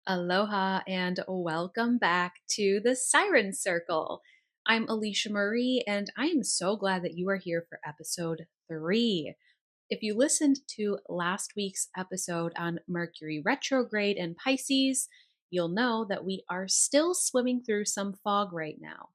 Aloha and welcome back to the Siren Circle. I'm Alicia Marie, and I am so glad that you are here for episode 3. If you listened to last week's episode on Mercury retrograde and Pisces, you'll know that we are still swimming through some fog right now.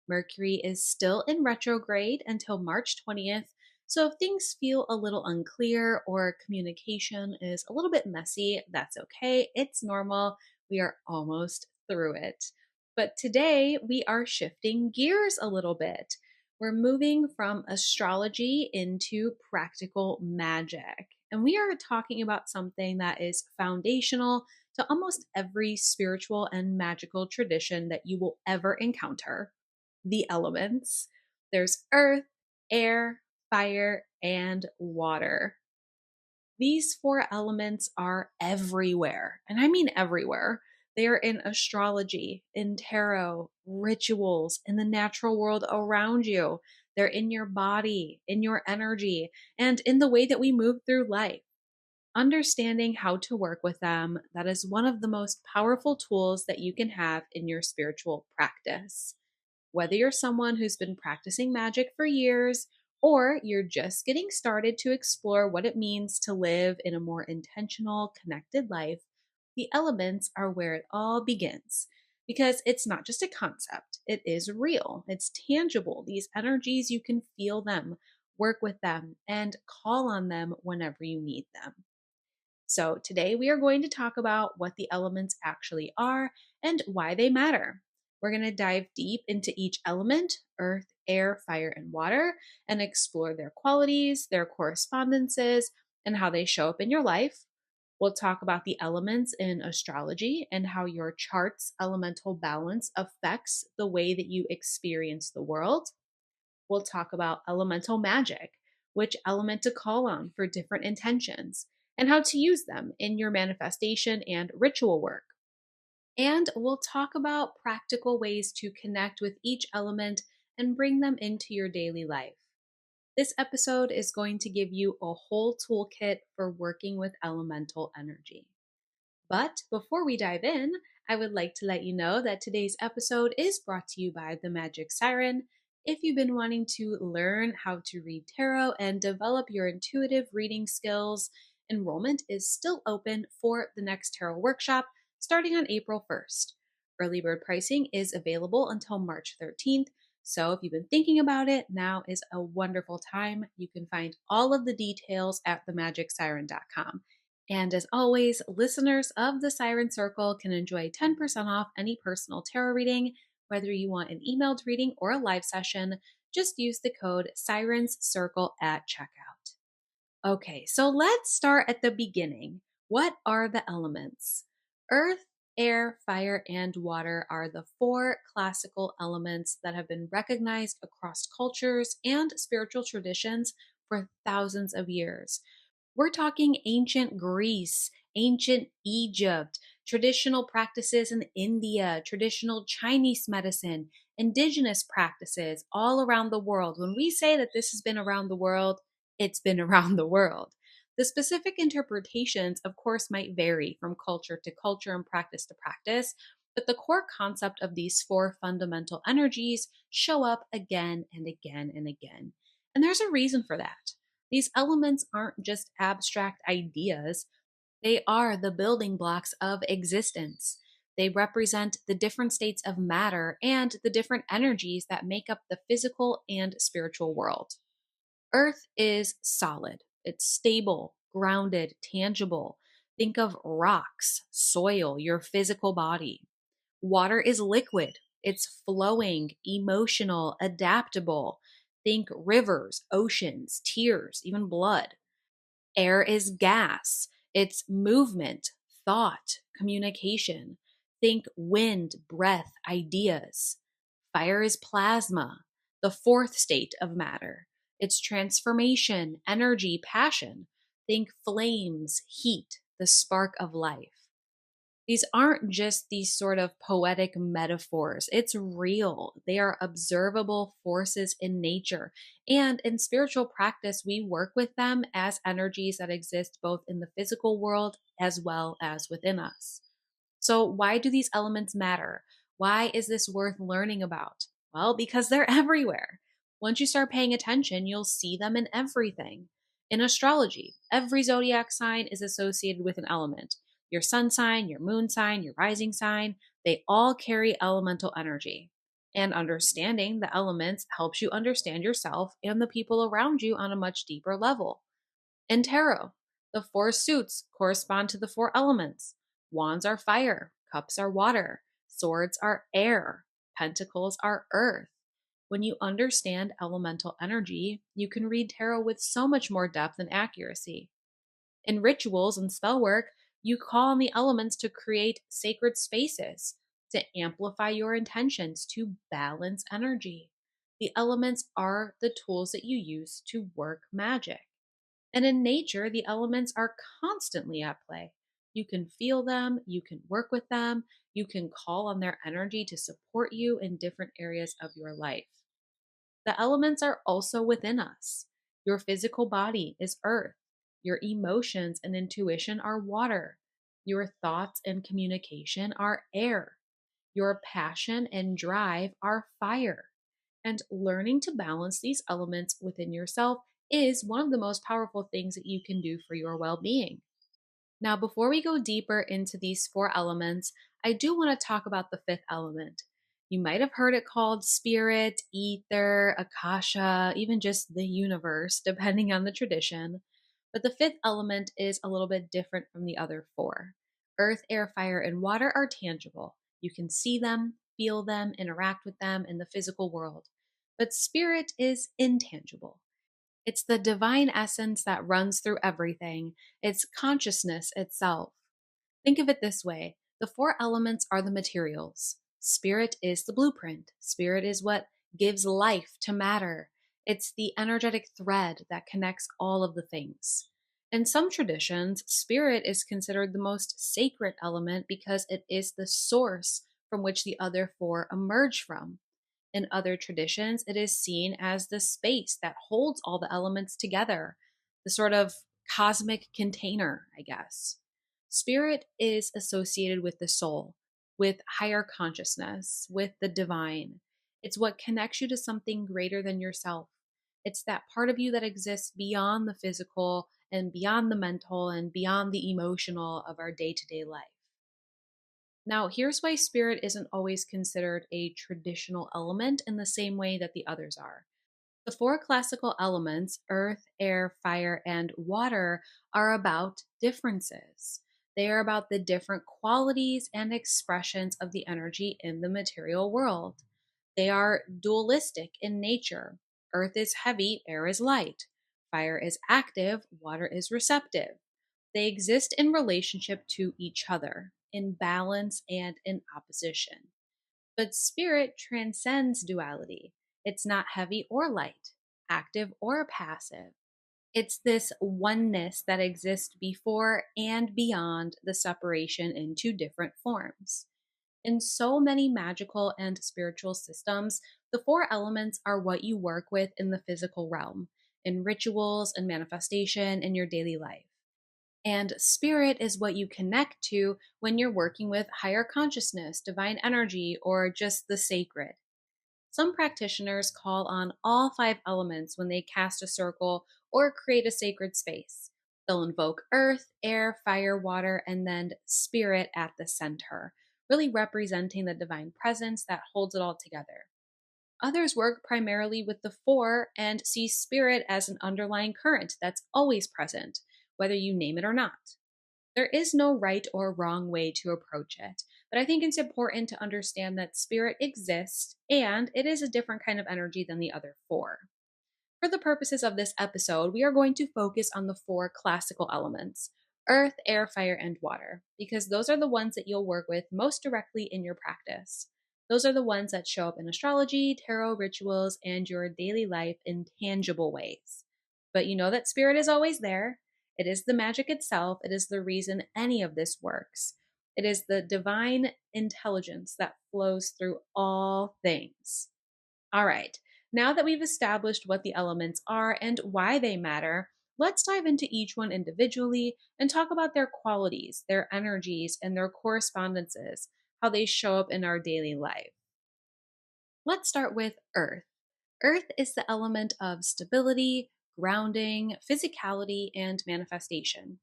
Mercury is still in retrograde until March 20th, so if things feel a little unclear or communication is a little bit messy, that's okay. It's normal. We are almost through it. But today we are shifting gears a little bit. We're moving from astrology into practical magic. And we are talking about something that is foundational to almost every spiritual and magical tradition that you will ever encounter: the elements. There's earth, air, fire, and water. These four elements are everywhere, and I mean everywhere. They are in astrology, in tarot, rituals, in the natural world around you. They're in your body, in your energy, and in the way that we move through life. Understanding how to work with them, that is one of the most powerful tools that you can have in your spiritual practice. Whether you're someone who's been practicing magic for years or you're just getting started to explore what it means to live in a more intentional, connected life, the elements are where it all begins. Because it's not just a concept, it is real, it's tangible. These energies, you can feel them, work with them, and call on them whenever you need them. So, today we are going to talk about what the elements actually are and why they matter. We're going to dive deep into each element: earth, air, fire, and water, and explore their qualities, their correspondences, and how they show up in your life. We'll talk about the elements in astrology and how your chart's elemental balance affects the way that you experience the world. We'll talk about elemental magic, which element to call on for different intentions, and how to use them in your manifestation and ritual work. And we'll talk about practical ways to connect with each element and bring them into your daily life. This episode is going to give you a whole toolkit for working with elemental energy. But before we dive in, I would like to let you know that today's episode is brought to you by the Magic Siren. If you've been wanting to learn how to read tarot and develop your intuitive reading skills, enrollment is still open for the next tarot workshop starting on April 1st. Early bird pricing is available until March 13th, so if you've been thinking about it, now is a wonderful time. You can find all of the details at themagicsiren.com. And as always, listeners of the Siren Circle can enjoy 10% off any personal tarot reading, whether you want an emailed reading or a live session. Just use the code Sirens Circle at checkout. Okay, so let's start at the beginning. What are the elements? Earth, air, fire, and water are the four classical elements that have been recognized across cultures and spiritual traditions for thousands of years. We're talking ancient Greece, ancient Egypt, traditional practices in India, traditional Chinese medicine, indigenous practices all around the world. When we say that this has been around the world, it's been around the world. The specific interpretations, of course, might vary from culture to culture and practice to practice, but the core concept of these four fundamental energies show up again and again and again. And there's a reason for that. These elements aren't just abstract ideas, they are the building blocks of existence. They represent the different states of matter and the different energies that make up the physical and spiritual world. Earth is solid, it's stable, grounded, tangible. Think of rocks, soil, your physical body. Water is liquid, it's flowing, emotional, adaptable. Think rivers, oceans, tears, even blood. Air is gas, it's movement, thought, communication. Think wind, breath, ideas. Fire is plasma, the fourth state of matter. It's transformation, energy, passion. Think flames, heat, the spark of life. These aren't just these sort of poetic metaphors. It's real. They are observable forces in nature. And in spiritual practice, we work with them as energies that exist both in the physical world as well as within us. So, why do these elements matter? Why is this worth learning about? Well, because they're everywhere. Once you start paying attention, you'll see them in everything. In astrology, every zodiac sign is associated with an element. Your sun sign, your moon sign, your rising sign, they all carry elemental energy. And understanding the elements helps you understand yourself and the people around you on a much deeper level. In tarot, the four suits correspond to the four elements. Wands are fire, cups are water, swords are air, pentacles are earth. When you understand elemental energy, you can read tarot with so much more depth and accuracy. In rituals and spell work, you call on the elements to create sacred spaces, to amplify your intentions, to balance energy. The elements are the tools that you use to work magic. And in nature, the elements are constantly at play. You can feel them, you can work with them, you can call on their energy to support you in different areas of your life. The elements are also within us. Your physical body is earth. Your emotions and intuition are water. Your thoughts and communication are air. Your passion and drive are fire. And learning to balance these elements within yourself is one of the most powerful things that you can do for your well being. Now, before we go deeper into these four elements, I do want to talk about the fifth element. You might have heard it called spirit, ether, akasha, even just the universe, depending on the tradition. But the fifth element is a little bit different from the other four. Earth, air, fire, and water are tangible. You can see them, feel them, interact with them in the physical world. But spirit is intangible. It's the divine essence that runs through everything. It's consciousness itself. Think of it this way: the four elements are the materials. Spirit is the blueprint. Spirit is what gives life to matter. It's the energetic thread that connects all of the things. In some traditions, spirit is considered the most sacred element because it is the source from which the other four emerge from. In other traditions, it is seen as the space that holds all the elements together, the sort of cosmic container, I guess. Spirit is associated with the soul, with higher consciousness, with the divine. It's what connects you to something greater than yourself. It's that part of you that exists beyond the physical and beyond the mental and beyond the emotional of our day to day life. Now, here's why spirit isn't always considered a traditional element in the same way that the others are. The four classical elements, earth, air, fire, and water, are about differences. They are about the different qualities and expressions of the energy in the material world. They are dualistic in nature. Earth is heavy, air is light. Fire is active, water is receptive. They exist in relationship to each other, in balance and in opposition. But spirit transcends duality. It's not heavy or light, active or passive. It's this oneness that exists before and beyond the separation into different forms. In so many magical and spiritual systems, the four elements are what you work with in the physical realm, in rituals and manifestation in your daily life. And spirit is what you connect to when you're working with higher consciousness, divine energy, or just the sacred. Some practitioners call on all five elements when they cast a circle or create a sacred space. They'll invoke earth, air, fire, water, and then spirit at the center, really representing the divine presence that holds it all together. Others work primarily with the four and see spirit as an underlying current that's always present, whether you name it or not. There is no right or wrong way to approach it, but I think it's important to understand that spirit exists and it is a different kind of energy than the other four. For the purposes of this episode, we are going to focus on the four classical elements: earth, air, fire, and water, because those are the ones that you'll work with most directly in your practice. Those are the ones that show up in astrology, tarot rituals, and your daily life in tangible ways. But you know that spirit is always there. It is the magic itself. It is the reason any of this works. It is the divine intelligence that flows through all things. All right, now that we've established what the elements are and why they matter, Let's dive into each one individually and talk about their qualities, their energies, and their correspondences, how they show up in our daily life. Let's start with Earth. Earth is the element of stability, grounding, physicality, and manifestation.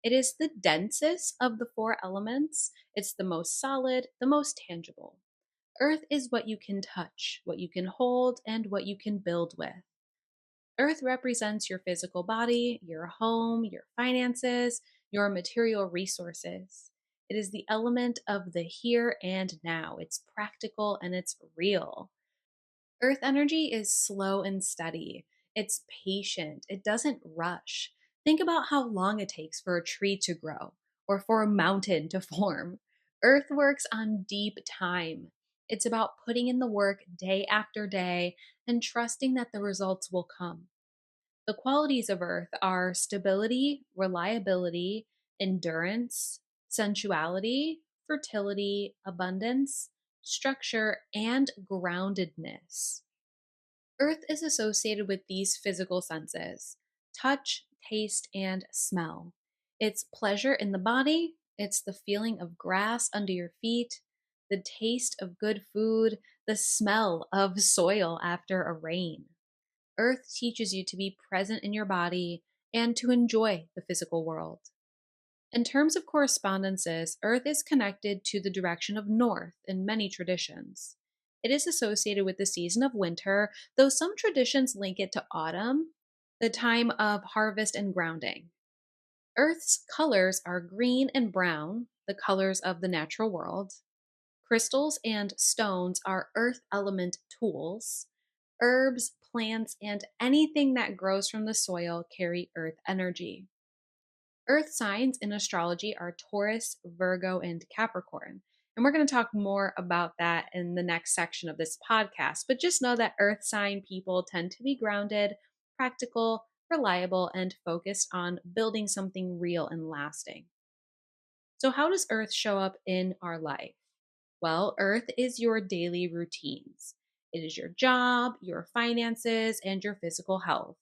It is the densest of the four elements. It's the most solid, the most tangible. Earth is what you can touch, what you can hold, and what you can build with. Earth represents your physical body, your home, your finances, your material resources. It is the element of the here and now. It's practical and it's real. Earth energy is slow and steady. It's patient. It doesn't rush. Think about how long it takes for a tree to grow or for a mountain to form. Earth works on deep time. It's about putting in the work day after day and trusting that the results will come. The qualities of Earth are stability, reliability, endurance, sensuality, fertility, abundance, structure, and groundedness. Earth is associated with these physical senses: touch, taste, and smell. It's pleasure in the body, it's the feeling of grass under your feet, the taste of good food, the smell of soil after a rain. Earth teaches you to be present in your body and to enjoy the physical world. In terms of correspondences, Earth is connected to the direction of north in many traditions. It is associated with the season of winter, though some traditions link it to autumn, the time of harvest and grounding. Earth's colors are green and brown, the colors of the natural world. Crystals and stones are earth element tools. Herbs, plants, and anything that grows from the soil carry earth energy. Earth signs in astrology are Taurus, Virgo, and Capricorn. And we're going to talk more about that in the next section of this podcast. But just know that earth sign people tend to be grounded, practical, reliable, and focused on building something real and lasting. So, how does earth show up in our life? Well, earth is your daily routines. It is your job, your finances, and your physical health.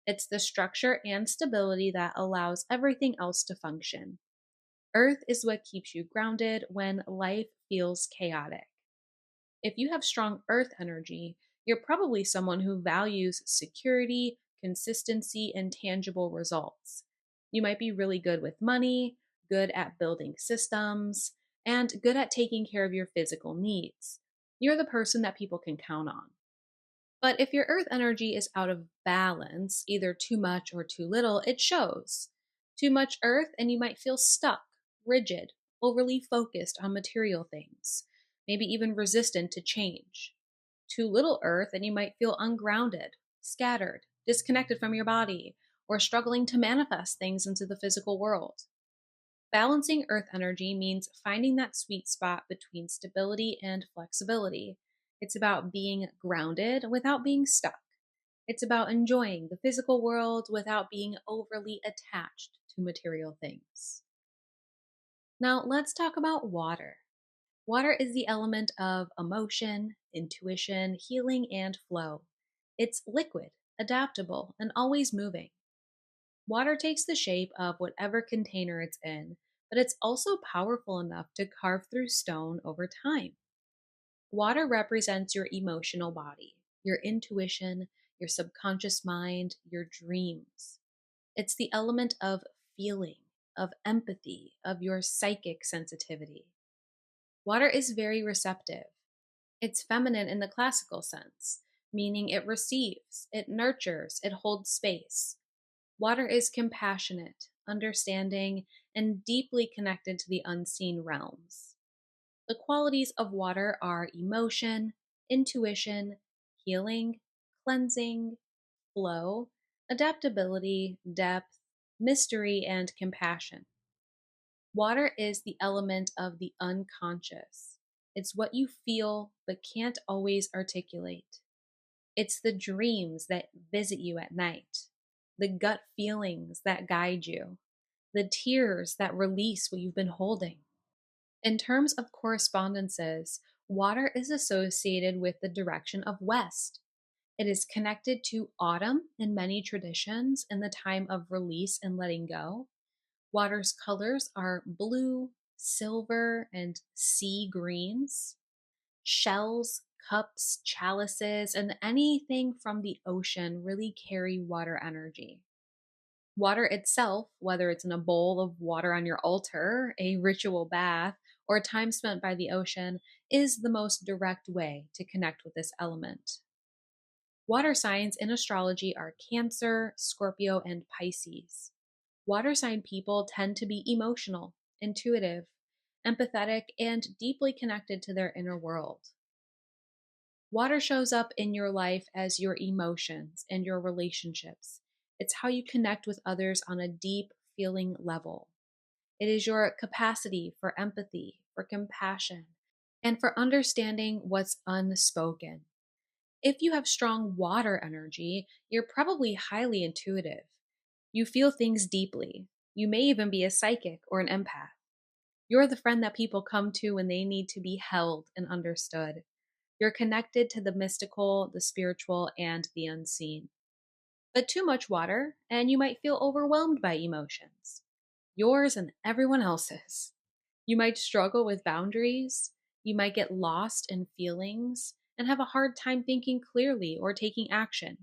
It's the structure and stability that allows everything else to function. Earth is what keeps you grounded when life feels chaotic. If you have strong earth energy, you're probably someone who values security, consistency, and tangible results. You might be really good with money, good at building systems, and good at taking care of your physical needs. You're the person that people can count on. But if your earth energy is out of balance, either too much or too little, it shows. Too much earth, and you might feel stuck, rigid, overly focused on material things, maybe even resistant to change. Too little earth, and you might feel ungrounded, scattered, disconnected from your body, or struggling to manifest things into the physical world. Balancing earth energy means finding that sweet spot between stability and flexibility. It's about being grounded without being stuck. It's about enjoying the physical world without being overly attached to material things. Now, let's talk about water. Water is the element of emotion, intuition, healing, and flow. It's liquid, adaptable, and always moving. Water takes the shape of whatever container it's in, but it's also powerful enough to carve through stone over time. Water represents your emotional body, your intuition, your subconscious mind, your dreams. It's the element of feeling, of empathy, of your psychic sensitivity. Water is very receptive. It's feminine in the classical sense, meaning it receives, it nurtures, it holds space. Water is compassionate, understanding, and deeply connected to the unseen realms. The qualities of water are emotion, intuition, healing, cleansing, flow, adaptability, depth, mystery, and compassion. Water is the element of the unconscious. It's what you feel but can't always articulate. It's the dreams that visit you at night, the gut feelings that guide you, the tears that release what you've been holding. In terms of correspondences, water is associated with the direction of west. It is connected to autumn in many traditions and the time of release and letting go. Water's colors are blue, silver, and sea greens. Shells, cups, chalices, and anything from the ocean really carry water energy. Water itself, whether it's in a bowl of water on your altar, a ritual bath, or time spent by the ocean, is the most direct way to connect with this element. Water signs in astrology are Cancer, Scorpio, and Pisces. Water sign people tend to be emotional, intuitive, empathetic, and deeply connected to their inner world. Water shows up in your life as your emotions and your relationships. It's how you connect with others on a deep feeling level. It is your capacity for empathy, for compassion, and for understanding what's unspoken. If you have strong water energy, you're probably highly intuitive. You feel things deeply. You may even be a psychic or an empath. You're the friend that people come to when they need to be held and understood. You're connected to the mystical, the spiritual, and the unseen. But too much water, and you might feel overwhelmed by emotions, yours and everyone else's. You might struggle with boundaries. You might get lost in feelings and have a hard time thinking clearly or taking action.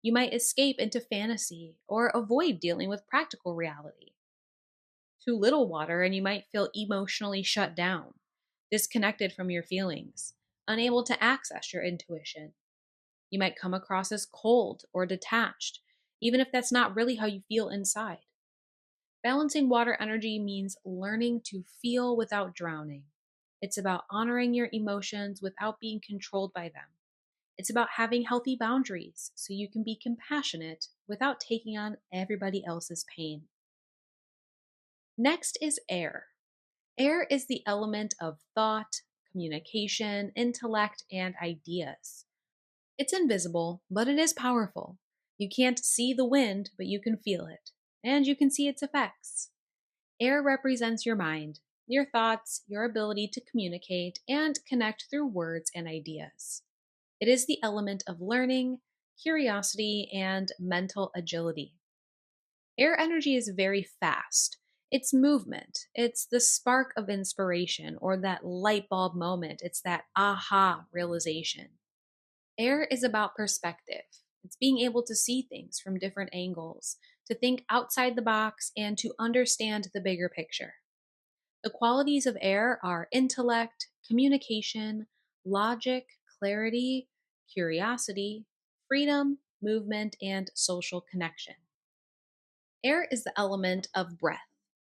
You might escape into fantasy or avoid dealing with practical reality. Too little water, and you might feel emotionally shut down, disconnected from your feelings, unable to access your intuition. You might come across as cold or detached, even if that's not really how you feel inside. Balancing water energy means learning to feel without drowning. It's about honoring your emotions without being controlled by them. It's about having healthy boundaries so you can be compassionate without taking on everybody else's pain. Next is air. Air is the element of thought, communication, intellect, and ideas. It's invisible, but it is powerful. You can't see the wind, but you can feel it, and you can see its effects. Air represents your mind, your thoughts, your ability to communicate and connect through words and ideas. It is the element of learning, curiosity, and mental agility. Air energy is very fast. It's movement. It's the spark of inspiration or that light bulb moment. It's that aha realization. Air is about perspective. It's being able to see things from different angles, to think outside the box, and to understand the bigger picture. The qualities of air are intellect, communication, logic, clarity, curiosity, freedom, movement, and social connection. Air is the element of breath.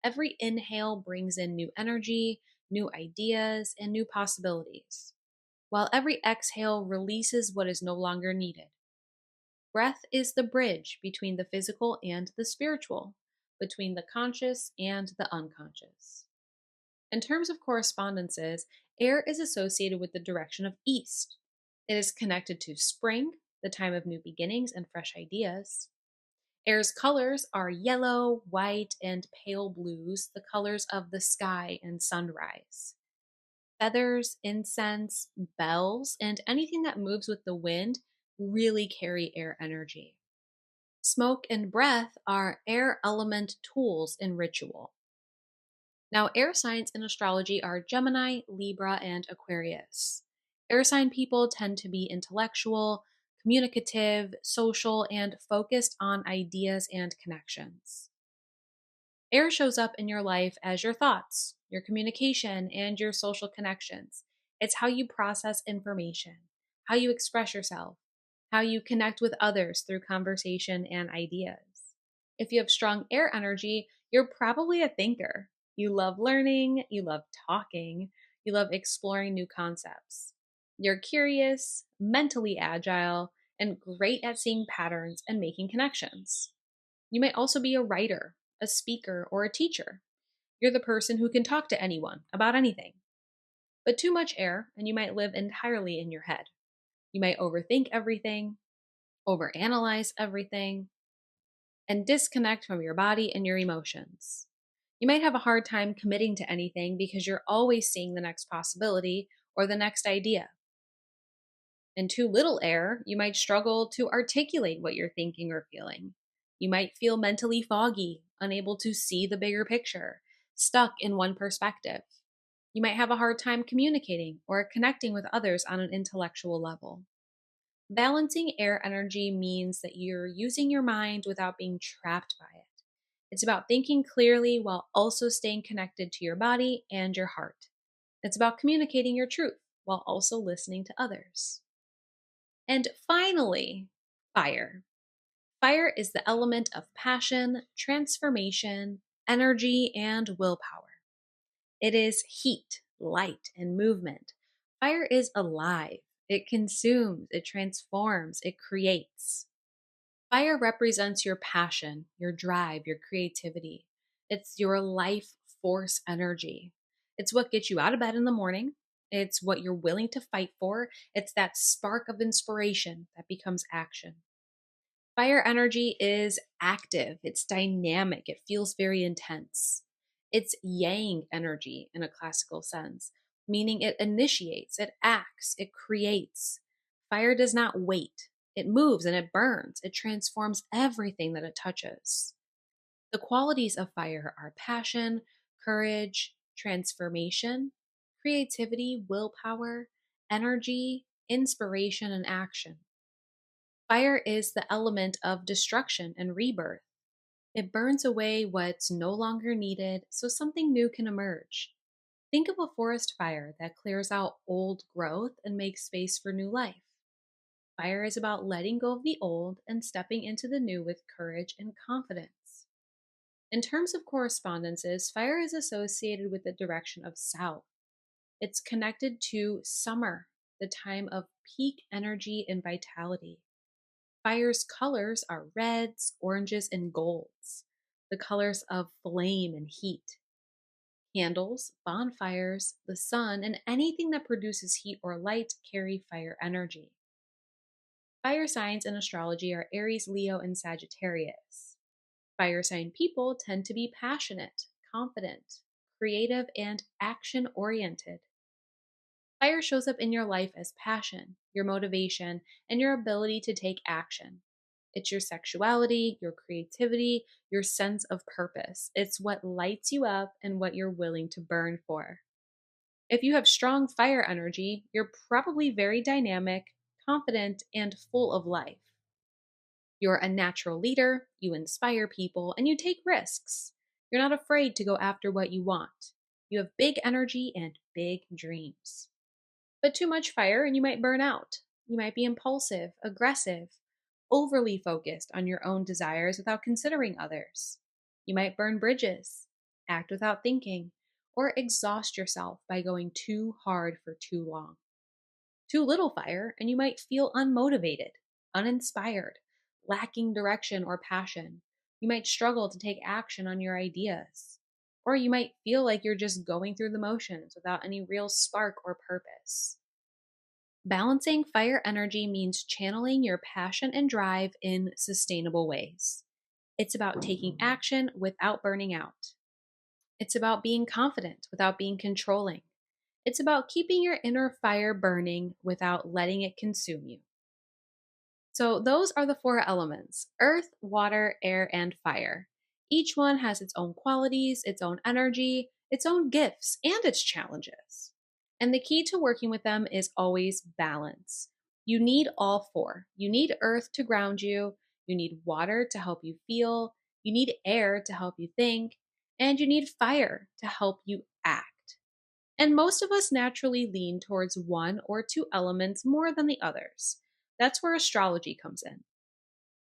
Every inhale brings in new energy, new ideas, and new possibilities, while every exhale releases what is no longer needed. Breath is the bridge between the physical and the spiritual, between the conscious and the unconscious. In terms of correspondences, air is associated with the direction of east. It is connected to spring, the time of new beginnings and fresh ideas. Air's colors are yellow, white, and pale blues, the colors of the sky and sunrise. Feathers, incense, bells, and anything that moves with the wind really carry air energy. Smoke and breath are air element tools in ritual. Now, air signs in astrology are Gemini, Libra, and Aquarius. Air sign people tend to be intellectual, communicative, social, and focused on ideas and connections. Air shows up in your life as your thoughts, your communication, and your social connections. It's how you process information, how you express yourself, how you connect with others through conversation and ideas. If you have strong air energy, you're probably a thinker. You love learning, you love talking, you love exploring new concepts. You're curious, mentally agile, and great at seeing patterns and making connections. You might also be a writer, a speaker, or a teacher. You're the person who can talk to anyone about anything. But too much air, and you might live entirely in your head. You might overthink everything, overanalyze everything, and disconnect from your body and your emotions. You might have a hard time committing to anything because you're always seeing the next possibility or the next idea. And too little air, you might struggle to articulate what you're thinking or feeling. You might feel mentally foggy, unable to see the bigger picture, stuck in one perspective. You might have a hard time communicating or connecting with others on an intellectual level. Balancing air energy means that you're using your mind without being trapped by it. It's about thinking clearly while also staying connected to your body and your heart. It's about communicating your truth while also listening to others. And finally, fire. Fire is the element of passion, transformation, energy, and willpower. It is heat, light, and movement. Fire is alive. It consumes, it transforms, it creates. Fire represents your passion, your drive, your creativity. It's your life force energy. It's what gets you out of bed in the morning. It's what you're willing to fight for. It's that spark of inspiration that becomes action. Fire energy is active, it's dynamic, it feels very intense. It's yang energy in a classical sense, meaning it initiates, it acts, it creates. Fire does not wait, it moves and it burns, it transforms everything that it touches. The qualities of fire are passion, courage, transformation, creativity, willpower, energy, inspiration, and action. Fire is the element of destruction and rebirth. It burns away what's no longer needed so something new can emerge. Think of a forest fire that clears out old growth and makes space for new life. Fire is about letting go of the old and stepping into the new with courage and confidence. In terms of correspondences, fire is associated with the direction of south. It's connected to summer, the time of peak energy and vitality. Fire's colors are reds, oranges, and golds, the colors of flame and heat. Candles, bonfires, the sun, and anything that produces heat or light carry fire energy. Fire signs in astrology are Aries, Leo, and Sagittarius. Fire sign people tend to be passionate, confident, creative, and action oriented. Fire shows up in your life as passion, your motivation, and your ability to take action. It's your sexuality, your creativity, your sense of purpose. It's what lights you up and what you're willing to burn for. If you have strong fire energy, you're probably very dynamic, confident, and full of life. You're a natural leader, you inspire people, and you take risks. You're not afraid to go after what you want. You have big energy and big dreams. But too much fire and you might burn out. You might be impulsive, aggressive, overly focused on your own desires without considering others. You might burn bridges, act without thinking, or exhaust yourself by going too hard for too long. Too little fire, and you might feel unmotivated, uninspired, lacking direction or passion. You might struggle to take action on your ideas. Or you might feel like you're just going through the motions without any real spark or purpose. Balancing fire energy means channeling your passion and drive in sustainable ways. It's about taking action without burning out. It's about being confident without being controlling. It's about keeping your inner fire burning without letting it consume you. So, those are the four elements: earth, water, air, and fire. Each one has its own qualities, its own energy, its own gifts, and its challenges. And the key to working with them is always balance. You need all four. You need earth to ground you, you need water to help you feel, you need air to help you think, and you need fire to help you act. And most of us naturally lean towards one or two elements more than the others. That's where astrology comes in.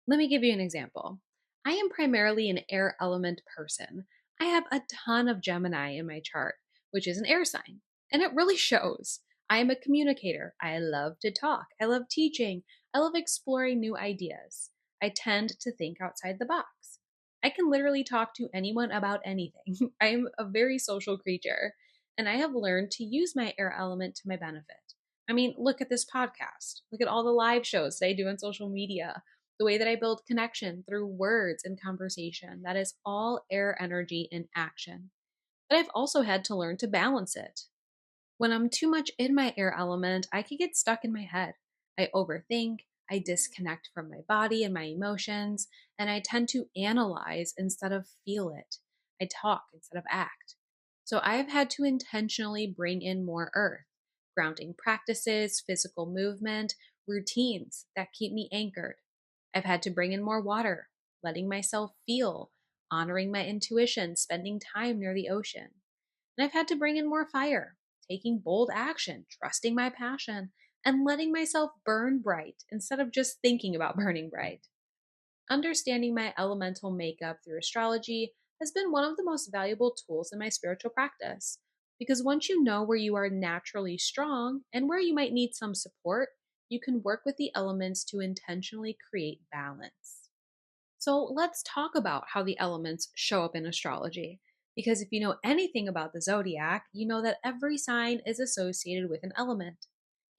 Let me give you an example. I am primarily an air element person. I have a ton of Gemini in my chart, which is an air sign, and it really shows. I am a communicator. I love to talk. I love teaching. I love exploring new ideas. I tend to think outside the box. I can literally talk to anyone about anything. I am a very social creature, and I have learned to use my air element to my benefit. I mean, look at this podcast. Look at all the live shows that I do on social media, the way that I build connection through words and conversation. That is all air energy in action. But I've also had to learn to balance it. When I'm too much in my air element, I could get stuck in my head. I overthink, I disconnect from my body and my emotions, and I tend to analyze instead of feel it. I talk instead of act. So I've had to intentionally bring in more earth, grounding practices, physical movement, routines that keep me anchored. I've had to bring in more water, letting myself feel, honoring my intuition, spending time near the ocean. And I've had to bring in more fire, taking bold action, trusting my passion, and letting myself burn bright instead of just thinking about burning bright. Understanding my elemental makeup through astrology has been one of the most valuable tools in my spiritual practice. Because once you know where you are naturally strong and where you might need some support, you can work with the elements to intentionally create balance. So let's talk about how the elements show up in astrology. Because if you know anything about the zodiac, you know that every sign is associated with an element.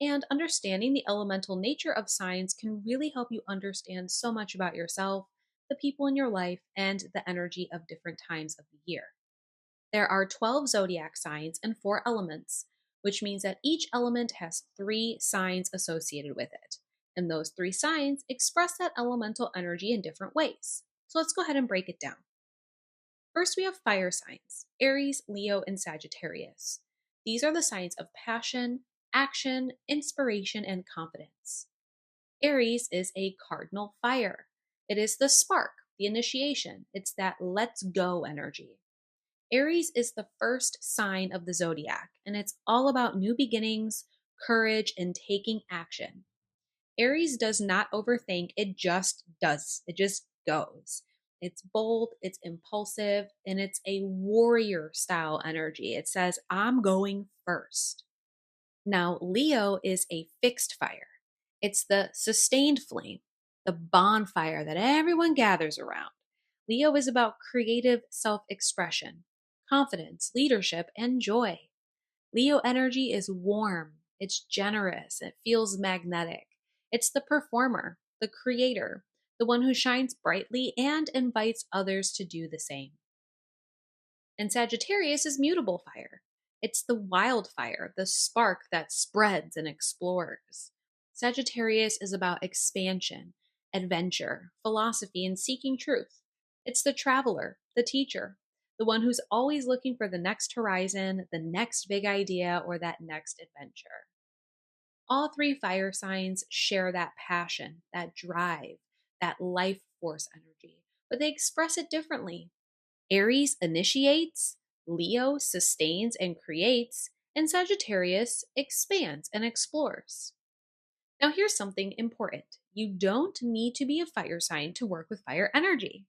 And understanding the elemental nature of signs can really help you understand so much about yourself, the people in your life, and the energy of different times of the year. There are 12 zodiac signs and 4 elements, which means that each element has 3 signs associated with it. And those 3 signs express that elemental energy in different ways. So let's go ahead and break it down. First, we have fire signs: Aries, Leo, and Sagittarius. These are the signs of passion, action, inspiration, and confidence. Aries is a cardinal fire. It is the spark, the initiation. It's that let's go energy. Aries is the first sign of the zodiac, and it's all about new beginnings, courage, and taking action. Aries does not overthink, it just does. It just goes. It's bold, it's impulsive, and it's a warrior style energy. It says, I'm going first. Now, Leo is a fixed fire. It's the sustained flame, the bonfire that everyone gathers around. Leo is about creative self expression, confidence, leadership, and joy. Leo energy is warm, it's generous, it feels magnetic. It's the performer, the creator, the one who shines brightly and invites others to do the same. And Sagittarius is mutable fire. It's the wildfire, the spark that spreads and explores. Sagittarius is about expansion, adventure, philosophy, and seeking truth. It's the traveler, the teacher, the one who's always looking for the next horizon, the next big idea, or that next adventure. All 3 fire signs share that passion, that drive, that life force energy, but they express it differently. Aries initiates, Leo sustains and creates, and Sagittarius expands and explores. Now, here's something important: you don't need to be a fire sign to work with fire energy.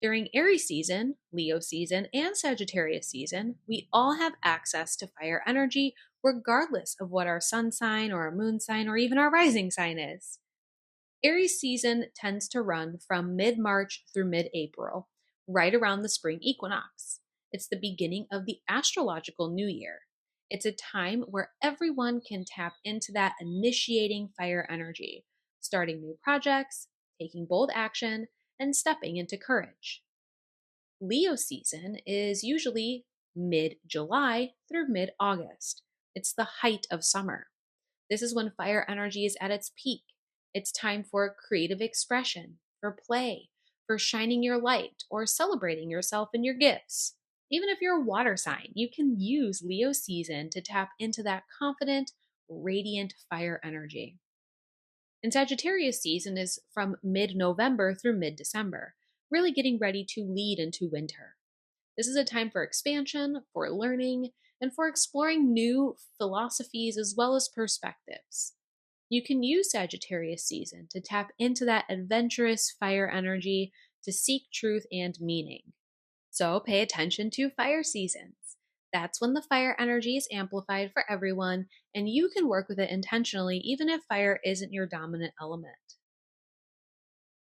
During Aries season, Leo season, and Sagittarius season, we all have access to fire energy regardless of what our sun sign or our moon sign or even our rising sign is. Aries season tends to run from mid March through mid April, right around the spring equinox. It's the beginning of the astrological new year. It's a time where everyone can tap into that initiating fire energy, starting new projects, taking bold action, and stepping into courage. Leo season is usually mid July through mid August. It's the height of summer. This is when fire energy is at its peak. It's time for creative expression, for play, for shining your light, or celebrating yourself and your gifts. Even if you're a water sign, you can use Leo season to tap into that confident, radiant fire energy. And Sagittarius season is from mid November through mid December, really getting ready to lead into winter. This is a time for expansion, for learning, and for exploring new philosophies as well as perspectives. You can use Sagittarius season to tap into that adventurous fire energy to seek truth and meaning. So pay attention to fire seasons. That's when the fire energy is amplified for everyone, and you can work with it intentionally even if fire isn't your dominant element.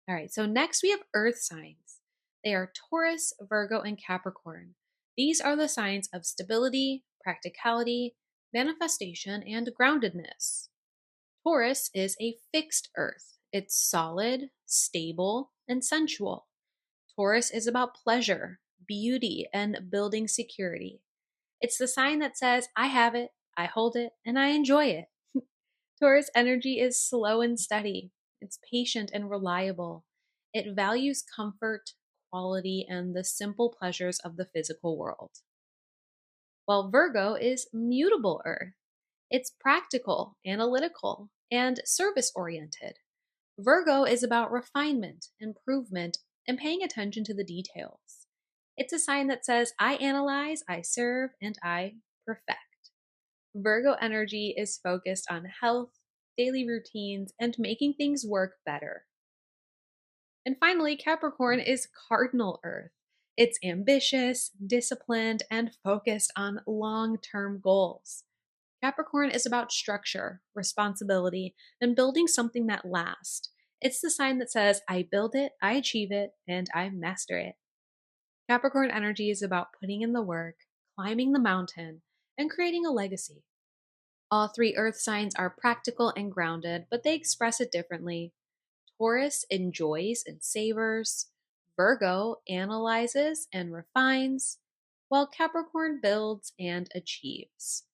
All right, so next we have earth signs. They are Taurus, Virgo, and Capricorn. These are the signs of stability, practicality, manifestation, and groundedness. Taurus is a fixed earth. It's solid, stable, and sensual. Taurus is about pleasure, beauty, and building security. It's the sign that says, I have it, I hold it, and I enjoy it. Taurus energy is slow and steady. It's patient and reliable. It values comfort, quality, and the simple pleasures of the physical world. While Virgo is mutable earth. It's practical, analytical, and service oriented. Virgo is about refinement, improvement, and paying attention to the details. It's a sign that says, I analyze, I serve, and I perfect. Virgo energy is focused on health, daily routines, and making things work better. And finally, Capricorn is cardinal earth. It's ambitious, disciplined, and focused on long term goals. Capricorn is about structure, responsibility, and building something that lasts. It's the sign that says, I build it, I achieve it, and I master it. Capricorn energy is about putting in the work, climbing the mountain, and creating a legacy. All three earth signs are practical and grounded, but they express it differently. Taurus enjoys and savors, Virgo analyzes and refines, while Capricorn builds and achieves.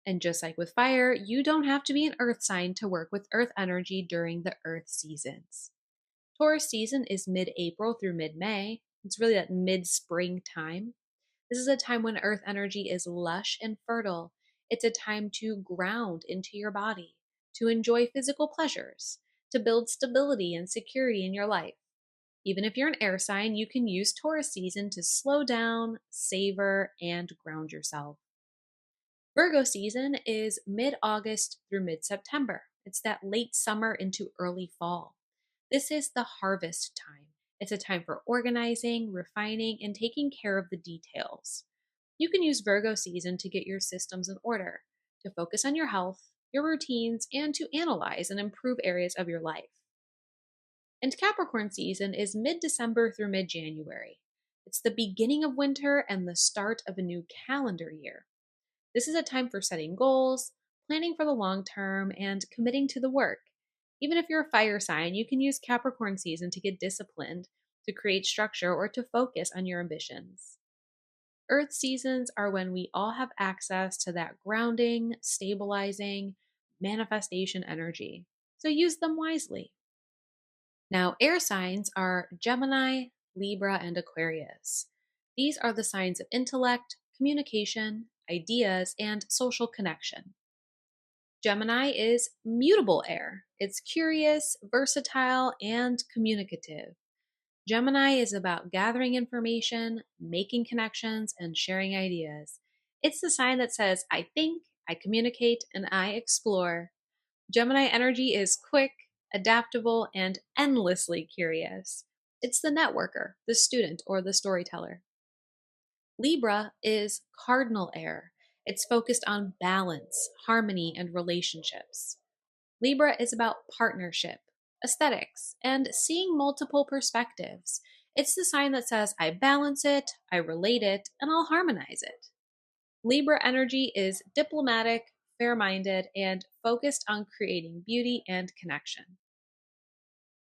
And just like with fire, you don't have to be an earth sign to work with earth energy during the earth seasons. Taurus season is mid April through mid May. It's really that mid spring time. This is a time when earth energy is lush and fertile. It's a time to ground into your body, to enjoy physical pleasures, to build stability and security in your life. Even if you're an air sign, you can use Taurus season to slow down, savor, and ground yourself. Virgo season is mid August through mid September. It's that late summer into early fall. This is the harvest time. It's a time for organizing, refining, and taking care of the details. You can use Virgo season to get your systems in order, to focus on your health, your routines, and to analyze and improve areas of your life. And Capricorn season is mid December through mid January. It's the beginning of winter and the start of a new calendar year. This is a time for setting goals, planning for the long term, and committing to the work. Even if you're a fire sign, you can use Capricorn season to get disciplined, to create structure, or to focus on your ambitions. Earth seasons are when we all have access to that grounding, stabilizing, manifestation energy. So use them wisely. Now, air signs are Gemini, Libra, and Aquarius. These are the signs of intellect, communication, ideas, and social connection. Gemini is mutable air. It's curious, versatile, and communicative. Gemini is about gathering information, making connections, and sharing ideas. It's the sign that says, I think, I communicate, and I explore. Gemini energy is quick, adaptable, and endlessly curious. It's the networker, the student, or the storyteller. Libra is cardinal air. It's focused on balance, harmony, and relationships. Libra is about partnership, aesthetics, and seeing multiple perspectives. It's the sign that says, I balance it, I relate it, and I'll harmonize it. Libra energy is diplomatic, fair minded, and focused on creating beauty and connection.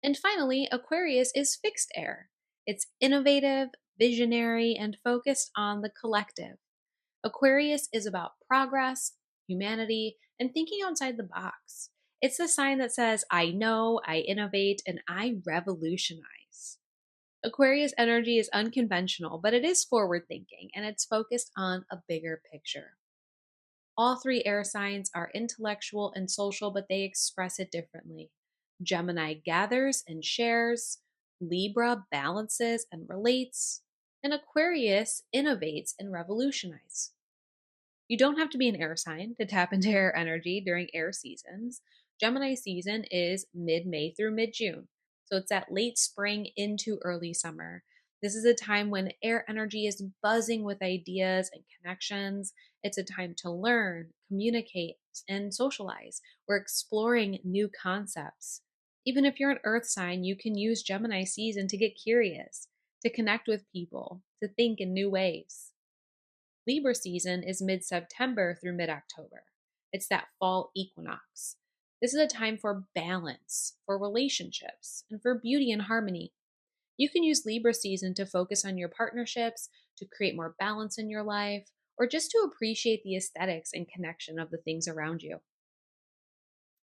And finally, Aquarius is fixed air. It's innovative, visionary, and focused on the collective. Aquarius is about progress, humanity, and thinking outside the box. It's the sign that says, I know, I innovate, and I revolutionize. Aquarius energy is unconventional, but it is forward thinking and it's focused on a bigger picture. All three air signs are intellectual and social, but they express it differently. Gemini gathers and shares, Libra balances and relates, and Aquarius innovates and revolutionizes. You don't have to be an air sign to tap into air energy during air seasons. Gemini season is mid May through mid June. So it's that late spring into early summer. This is a time when air energy is buzzing with ideas and connections. It's a time to learn, communicate, and socialize. We're exploring new concepts. Even if you're an earth sign, you can use Gemini season to get curious, to connect with people, to think in new ways. Libra season is mid September through mid October. It's that fall equinox. This is a time for balance, for relationships, and for beauty and harmony. You can use Libra season to focus on your partnerships, to create more balance in your life, or just to appreciate the aesthetics and connection of the things around you.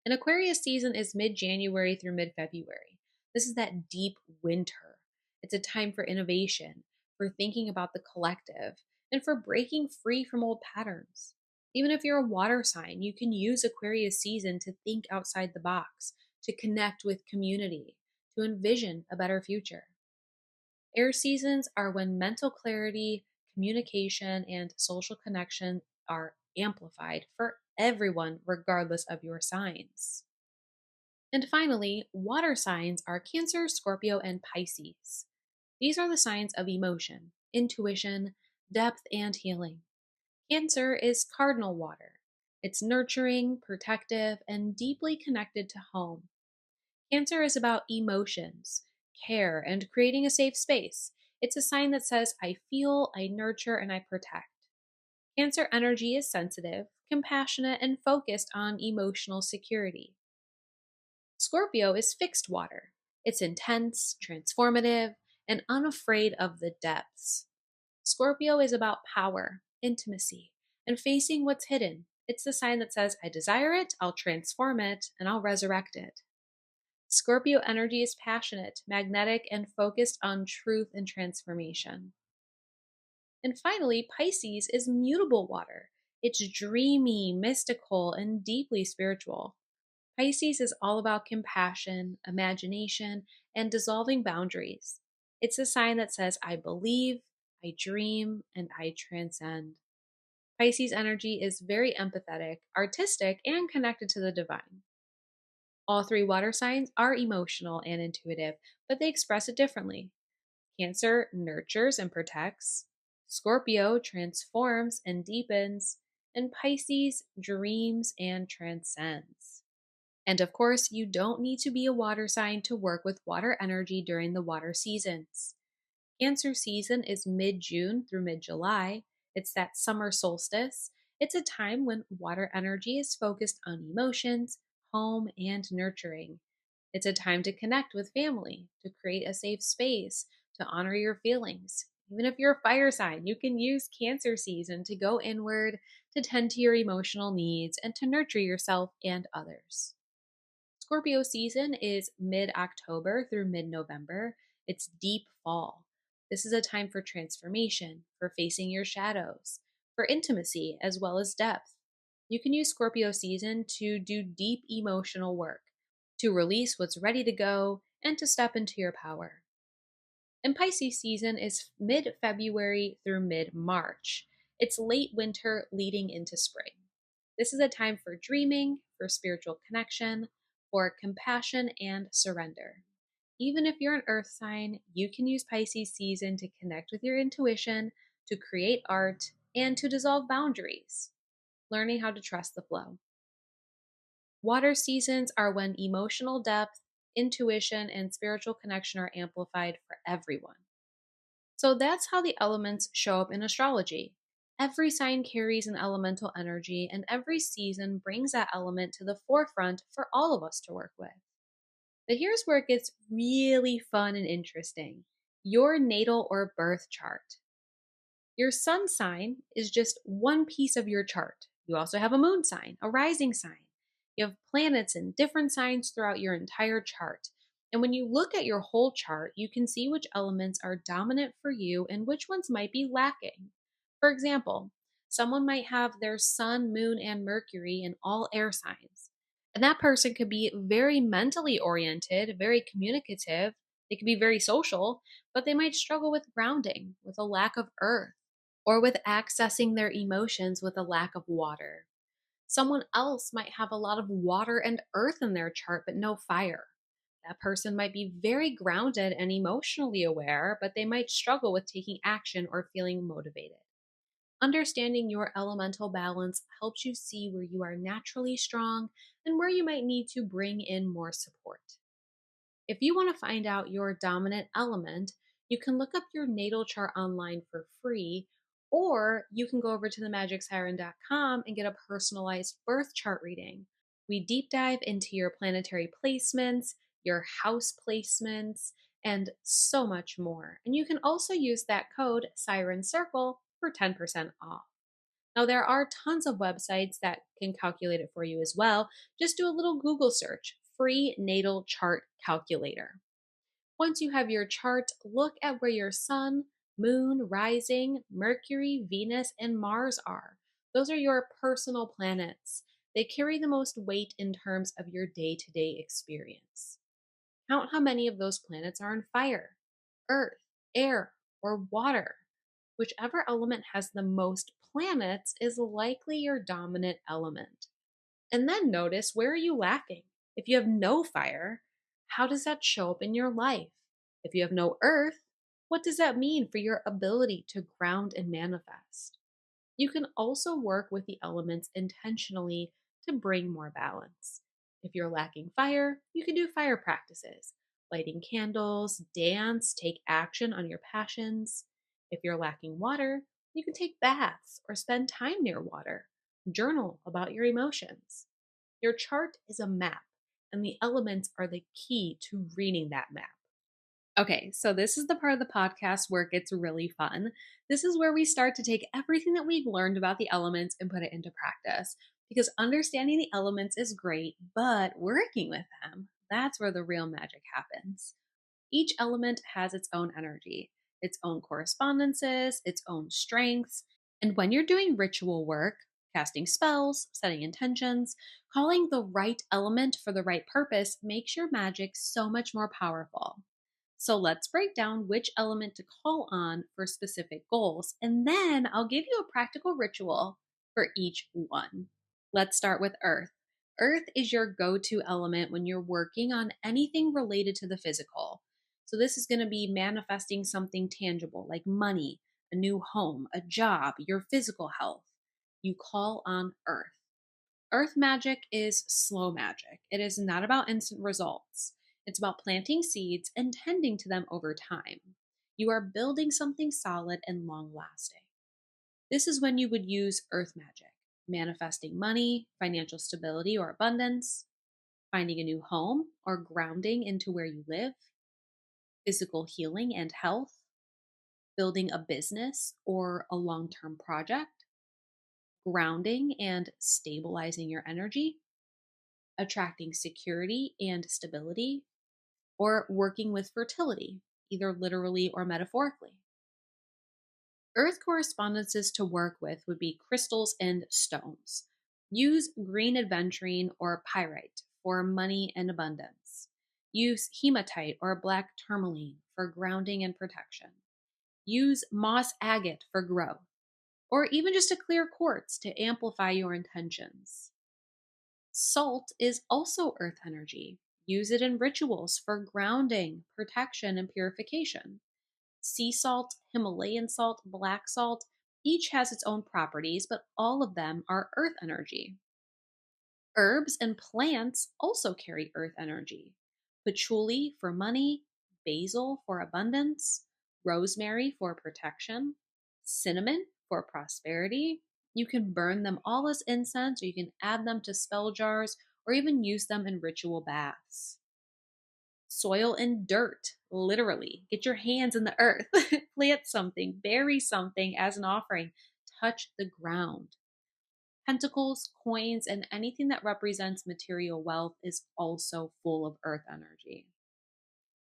An Aquarius season is mid January through mid February. This is that deep winter. It's a time for innovation, for thinking about the collective, and for breaking free from old patterns. Even if you're a water sign, you can use Aquarius season to think outside the box, to connect with community, to envision a better future. Air seasons are when mental clarity, communication, and social connection are amplified for everyone, regardless of your signs. And finally, water signs are Cancer, Scorpio, and Pisces. These are the signs of emotion, intuition, depth, and healing. Cancer is cardinal water. It's nurturing, protective, and deeply connected to home. Cancer is about emotions, care, and creating a safe space. It's a sign that says, I feel, I nurture, and I protect. Cancer energy is sensitive, compassionate, and focused on emotional security. Scorpio is fixed water. It's intense, transformative, and unafraid of the depths. Scorpio is about power, intimacy, and facing what's hidden. It's the sign that says, I desire it, I'll transform it, and I'll resurrect it. Scorpio energy is passionate, magnetic, and focused on truth and transformation. And finally, Pisces is mutable water. It's dreamy, mystical, and deeply spiritual. Pisces is all about compassion, imagination, and dissolving boundaries. It's a sign that says, I believe, I dream, and I transcend. Pisces energy is very empathetic, artistic, and connected to the divine. All three water signs are emotional and intuitive, but they express it differently. Cancer nurtures and protects, Scorpio transforms and deepens, and Pisces dreams and transcends. And of course, you don't need to be a water sign to work with water energy during the water seasons. Cancer season is mid June through mid July. It's that summer solstice. It's a time when water energy is focused on emotions, home, and nurturing. It's a time to connect with family, to create a safe space, to honor your feelings. Even if you're a fire sign, you can use Cancer season to go inward, to tend to your emotional needs, and to nurture yourself and others. Scorpio season is mid October through mid November. It's deep fall. This is a time for transformation, for facing your shadows, for intimacy as well as depth. You can use Scorpio season to do deep emotional work, to release what's ready to go, and to step into your power. And Pisces season is mid February through mid March. It's late winter leading into spring. This is a time for dreaming, for spiritual connection, for compassion and surrender. Even if you're an earth sign, you can use Pisces season to connect with your intuition, to create art, and to dissolve boundaries, learning how to trust the flow. Water seasons are when emotional depth, intuition, and spiritual connection are amplified for everyone. So that's how the elements show up in astrology. Every sign carries an elemental energy, and every season brings that element to the forefront for all of us to work with. But here's where it gets really fun and interesting: your natal or birth chart. Your sun sign is just one piece of your chart. You also have a moon sign, a rising sign. You have planets in different signs throughout your entire chart. And when you look at your whole chart, you can see which elements are dominant for you and which ones might be lacking. For example, someone might have their sun, moon, and Mercury in all air signs. And that person could be very mentally oriented, very communicative. They could be very social, but they might struggle with grounding, with a lack of earth, or with accessing their emotions with a lack of water. Someone else might have a lot of water and earth in their chart, but no fire. That person might be very grounded and emotionally aware, but they might struggle with taking action or feeling motivated. Understanding your elemental balance helps you see where you are naturally strong and where you might need to bring in more support. If you want to find out your dominant element, you can look up your natal chart online for free, or you can go over to themagicsiren.com and get a personalized birth chart reading. We deep dive into your planetary placements, your house placements, and so much more. And you can also use that code Siren Circle for 10% off. Now, there are tons of websites that can calculate it for you as well. Just do a little Google search, free natal chart calculator. Once you have your chart, look at where your sun, moon, rising, Mercury, Venus, and Mars are. Those are your personal planets. They carry the most weight in terms of your day to day experience. Count how many of those planets are in fire, earth, air, or water. Whichever element has the most planets is likely your dominant element. And then notice, where are you lacking? If you have no fire, how does that show up in your life? If you have no earth, what does that mean for your ability to ground and manifest? You can also work with the elements intentionally to bring more balance. If you're lacking fire, you can do fire practices, lighting candles, dance, take action on your passions. If you're lacking water, you can take baths or spend time near water. Journal about your emotions. Your chart is a map, and the elements are the key to reading that map. Okay, so this is the part of the podcast where it gets really fun. This is where we start to take everything that we've learned about the elements and put it into practice. Because understanding the elements is great, but working with them, that's where the real magic happens. Each element has its own energy, its own correspondences, its own strengths. And when you're doing ritual work, casting spells, setting intentions, calling the right element for the right purpose makes your magic so much more powerful. So let's break down which element to call on for specific goals, and then I'll give you a practical ritual for each one. Let's start with Earth. Earth is your go to element when you're working on anything related to the physical. So, this is going to be manifesting something tangible like money, a new home, a job, your physical health. You call on Earth. Earth magic is slow magic. It is not about instant results. It's about planting seeds and tending to them over time. You are building something solid and long lasting. This is when you would use earth magic, manifesting money, financial stability or abundance, finding a new home or grounding into where you live, physical healing and health, building a business or a long term project, grounding and stabilizing your energy, attracting security and stability, or working with fertility, either literally or metaphorically. Earth correspondences to work with would be crystals and stones. Use green aventurine or pyrite for money and abundance. Use hematite or black tourmaline for grounding and protection. Use moss agate for growth, or even just a clear quartz to amplify your intentions. Salt is also earth energy. Use it in rituals for grounding, protection, and purification. Sea salt, Himalayan salt, black salt, each has its own properties, but all of them are earth energy. Herbs and plants also carry earth energy. Patchouli for money, basil for abundance, rosemary for protection, cinnamon for prosperity. You can burn them all as incense, or you can add them to spell jars, or even use them in ritual baths. Soil and dirt, literally. Get your hands in the earth, plant something, bury something as an offering, touch the ground. Pentacles, coins, and anything that represents material wealth is also full of earth energy.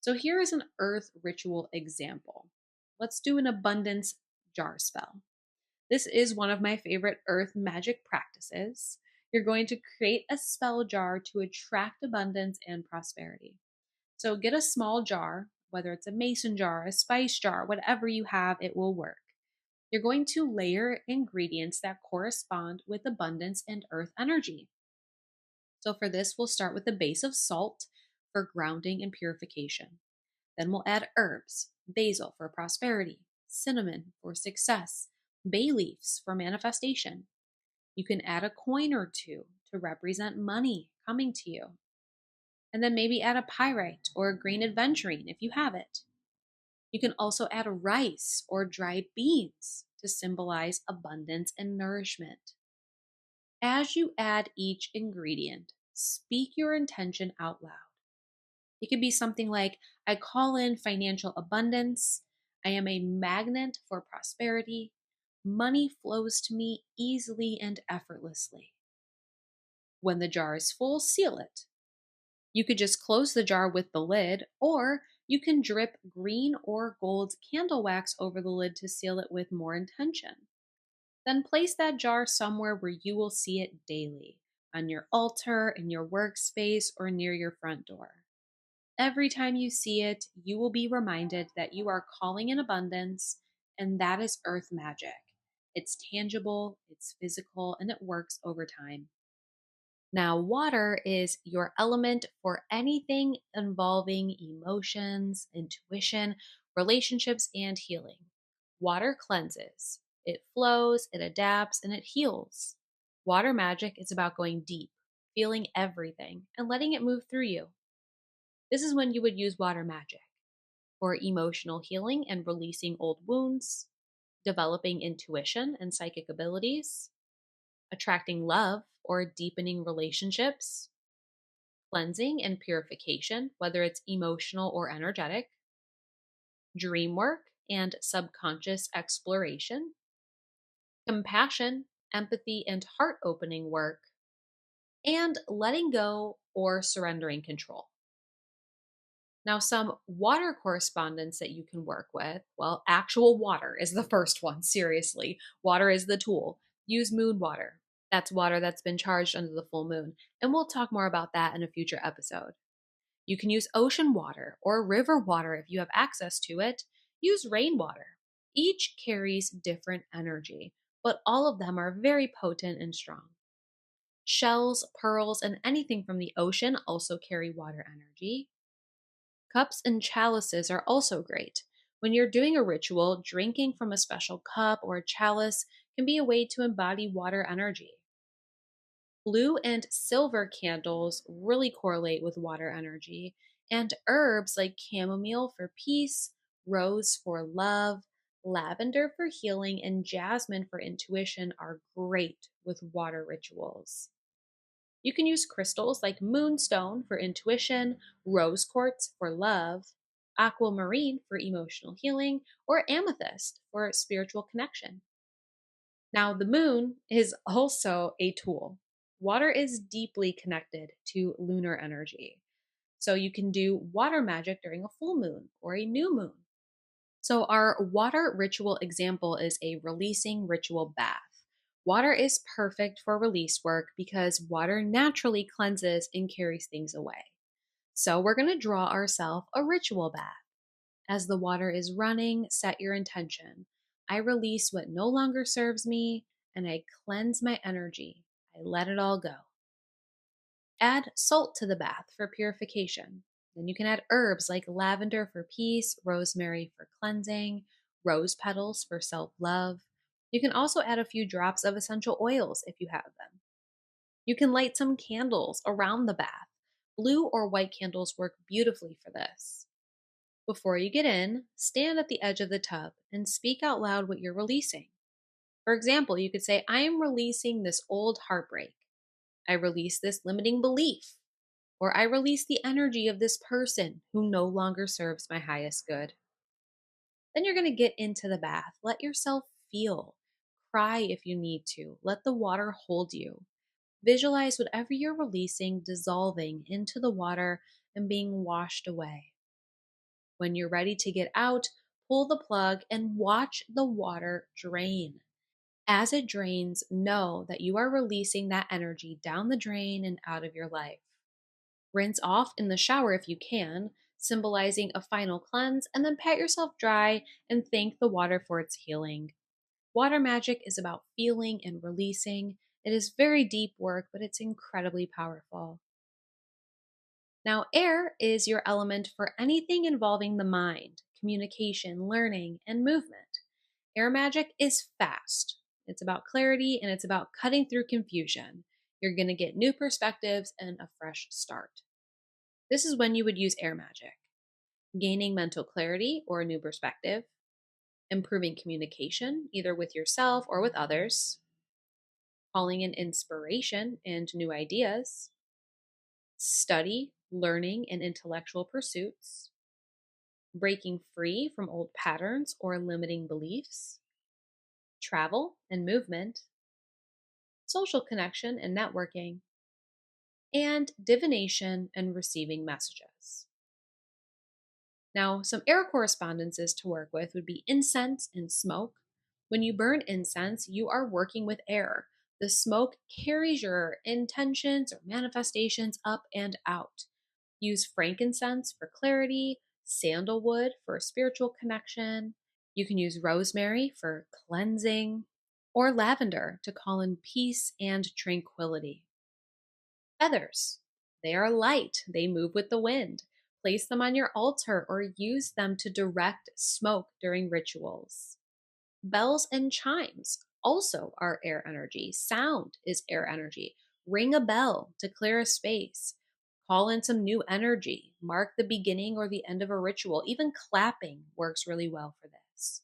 So here is an earth ritual example. Let's do an abundance jar spell. This is one of my favorite earth magic practices. You're going to create a spell jar to attract abundance and prosperity. So get a small jar, whether it's a mason jar, a spice jar, whatever you have, it will work. You're going to layer ingredients that correspond with abundance and earth energy. So for this, we'll start with the base of salt for grounding and purification. Then we'll add herbs, basil for prosperity, cinnamon for success, bay leaves for manifestation. You can add a coin or two to represent money coming to you. And then maybe add a pyrite or a green aventurine if you have it. You can also add a rice or dried beans to symbolize abundance and nourishment. As you add each ingredient, speak your intention out loud. It could be something like, I call in financial abundance. I am a magnet for prosperity. Money flows to me easily and effortlessly. When the jar is full, seal it. You could just close the jar with the lid, or you can drip green or gold candle wax over the lid to seal it with more intention. Then place that jar somewhere where you will see it daily, on your altar, in your workspace, or near your front door. Every time you see it, you will be reminded that you are calling in abundance, and that is earth magic. It's tangible, it's physical, and it works over time. Now, water is your element for anything involving emotions, intuition, relationships, and healing. Water cleanses, it flows, it adapts, and it heals. Water magic is about going deep, feeling everything, and letting it move through you. This is when you would use water magic for emotional healing and releasing old wounds, developing intuition and psychic abilities, attracting love or deepening relationships, cleansing and purification, whether it's emotional or energetic, dream work and subconscious exploration, compassion, empathy, and heart opening work, and letting go or surrendering control. Now, some water correspondence that you can work with, well, actual water is the first one, seriously. Water is the tool. Use moon water. That's water that's been charged under the full moon. And we'll talk more about that in a future episode. You can use ocean water or river water if you have access to it. Use rainwater. Each carries different energy, but all of them are very potent and strong. Shells, pearls, and anything from the ocean also carry water energy. Cups and chalices are also great. When you're doing a ritual, drinking from a special cup or chalice can be a way to embody water energy. Blue and silver candles really correlate with water energy, and herbs like chamomile for peace, rose for love, lavender for healing, and jasmine for intuition are great with water rituals. You can use crystals like moonstone for intuition, rose quartz for love, aquamarine for emotional healing, or amethyst for spiritual connection. Now, the moon is also a tool. Water is deeply connected to lunar energy. So you can do water magic during a full moon or a new moon. So, our water ritual example is a releasing ritual bath. Water is perfect for release work because water naturally cleanses and carries things away. So, we're going to draw ourselves a ritual bath. As the water is running, set your intention. I release what no longer serves me and I cleanse my energy. I let it all go. Add salt to the bath for purification. Then you can add herbs like lavender for peace, rosemary for cleansing, rose petals for self love. You can also add a few drops of essential oils if you have them. You can light some candles around the bath. Blue or white candles work beautifully for this. Before you get in, stand at the edge of the tub and speak out loud what you're releasing. For example, you could say, I am releasing this old heartbreak. I release this limiting belief. Or I release the energy of this person who no longer serves my highest good. Then you're going to get into the bath. Let yourself feel. Cry if you need to. Let the water hold you. Visualize whatever you're releasing dissolving into the water and being washed away. When you're ready to get out, pull the plug and watch the water drain. As it drains, know that you are releasing that energy down the drain and out of your life. Rinse off in the shower if you can, symbolizing a final cleanse, and then pat yourself dry and thank the water for its healing. Water magic is about feeling and releasing. It is very deep work, but it's incredibly powerful. Now, air is your element for anything involving the mind, communication, learning, and movement. Air magic is fast. It's about clarity and it's about cutting through confusion. You're going to get new perspectives and a fresh start. This is when you would use air magic: gaining mental clarity or a new perspective, improving communication, either with yourself or with others, calling in inspiration and new ideas, study, learning, and intellectual pursuits, breaking free from old patterns or limiting beliefs, travel and movement, social connection and networking, and divination and receiving messages. Now, some air correspondences to work with would be incense and smoke. When you burn incense, you are working with air. The smoke carries your intentions or manifestations up and out. Use frankincense for clarity, sandalwood for a spiritual connection. You can use rosemary for cleansing, or lavender to call in peace and tranquility. Feathers. They are light, they move with the wind. Place them on your altar or use them to direct smoke during rituals. Bells and chimes also are air energy. Sound is air energy. Ring a bell to clear a space. Call in some new energy. Mark the beginning or the end of a ritual. Even clapping works really well for this.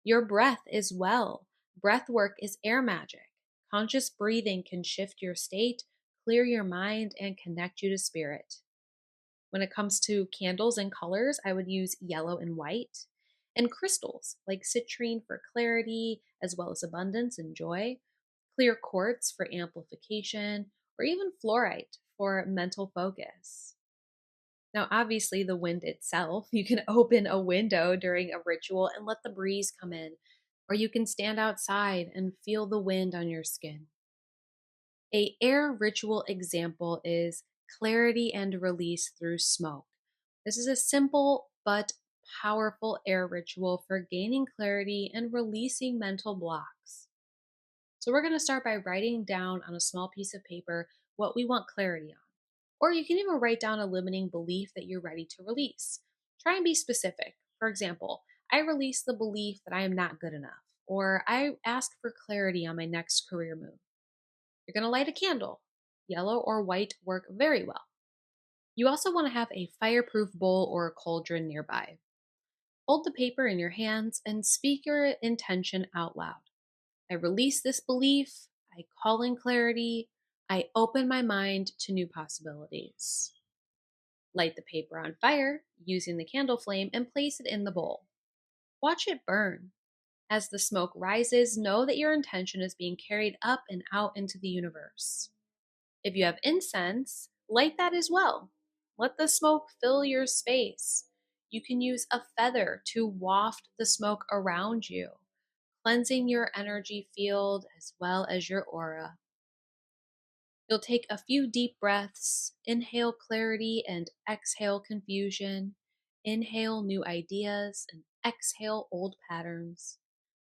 Your breath as well. Breath work is air magic. Conscious breathing can shift your state, clear your mind, and connect you to spirit. When it comes to candles and colors, I would use yellow and white. And crystals like citrine for clarity, as well as abundance and joy, clear quartz for amplification, or even fluorite for mental focus. Now, obviously, the wind itself, you can open a window during a ritual and let the breeze come in, or you can stand outside and feel the wind on your skin. A air ritual example is clarity and release through smoke. This is a simple but powerful air ritual for gaining clarity and releasing mental blocks. So we're going to start by writing down on a small piece of paper what we want clarity on. Or you can even write down a limiting belief that you're ready to release. Try and be specific. For example, I release the belief that I am not good enough, or I ask for clarity on my next career move. You're going to light a candle. Yellow or white work very well. You also want to have a fireproof bowl or a cauldron nearby. Hold the paper in your hands and speak your intention out loud. I release this belief. I call in clarity. I open my mind to new possibilities. Light the paper on fire using the candle flame and place it in the bowl. Watch it burn. As the smoke rises, know that your intention is being carried up and out into the universe. If you have incense, light that as well. Let the smoke fill your space. You can use a feather to waft the smoke around you, cleansing your energy field as well as your aura. You'll take a few deep breaths, inhale clarity and exhale confusion, inhale new ideas and exhale old patterns.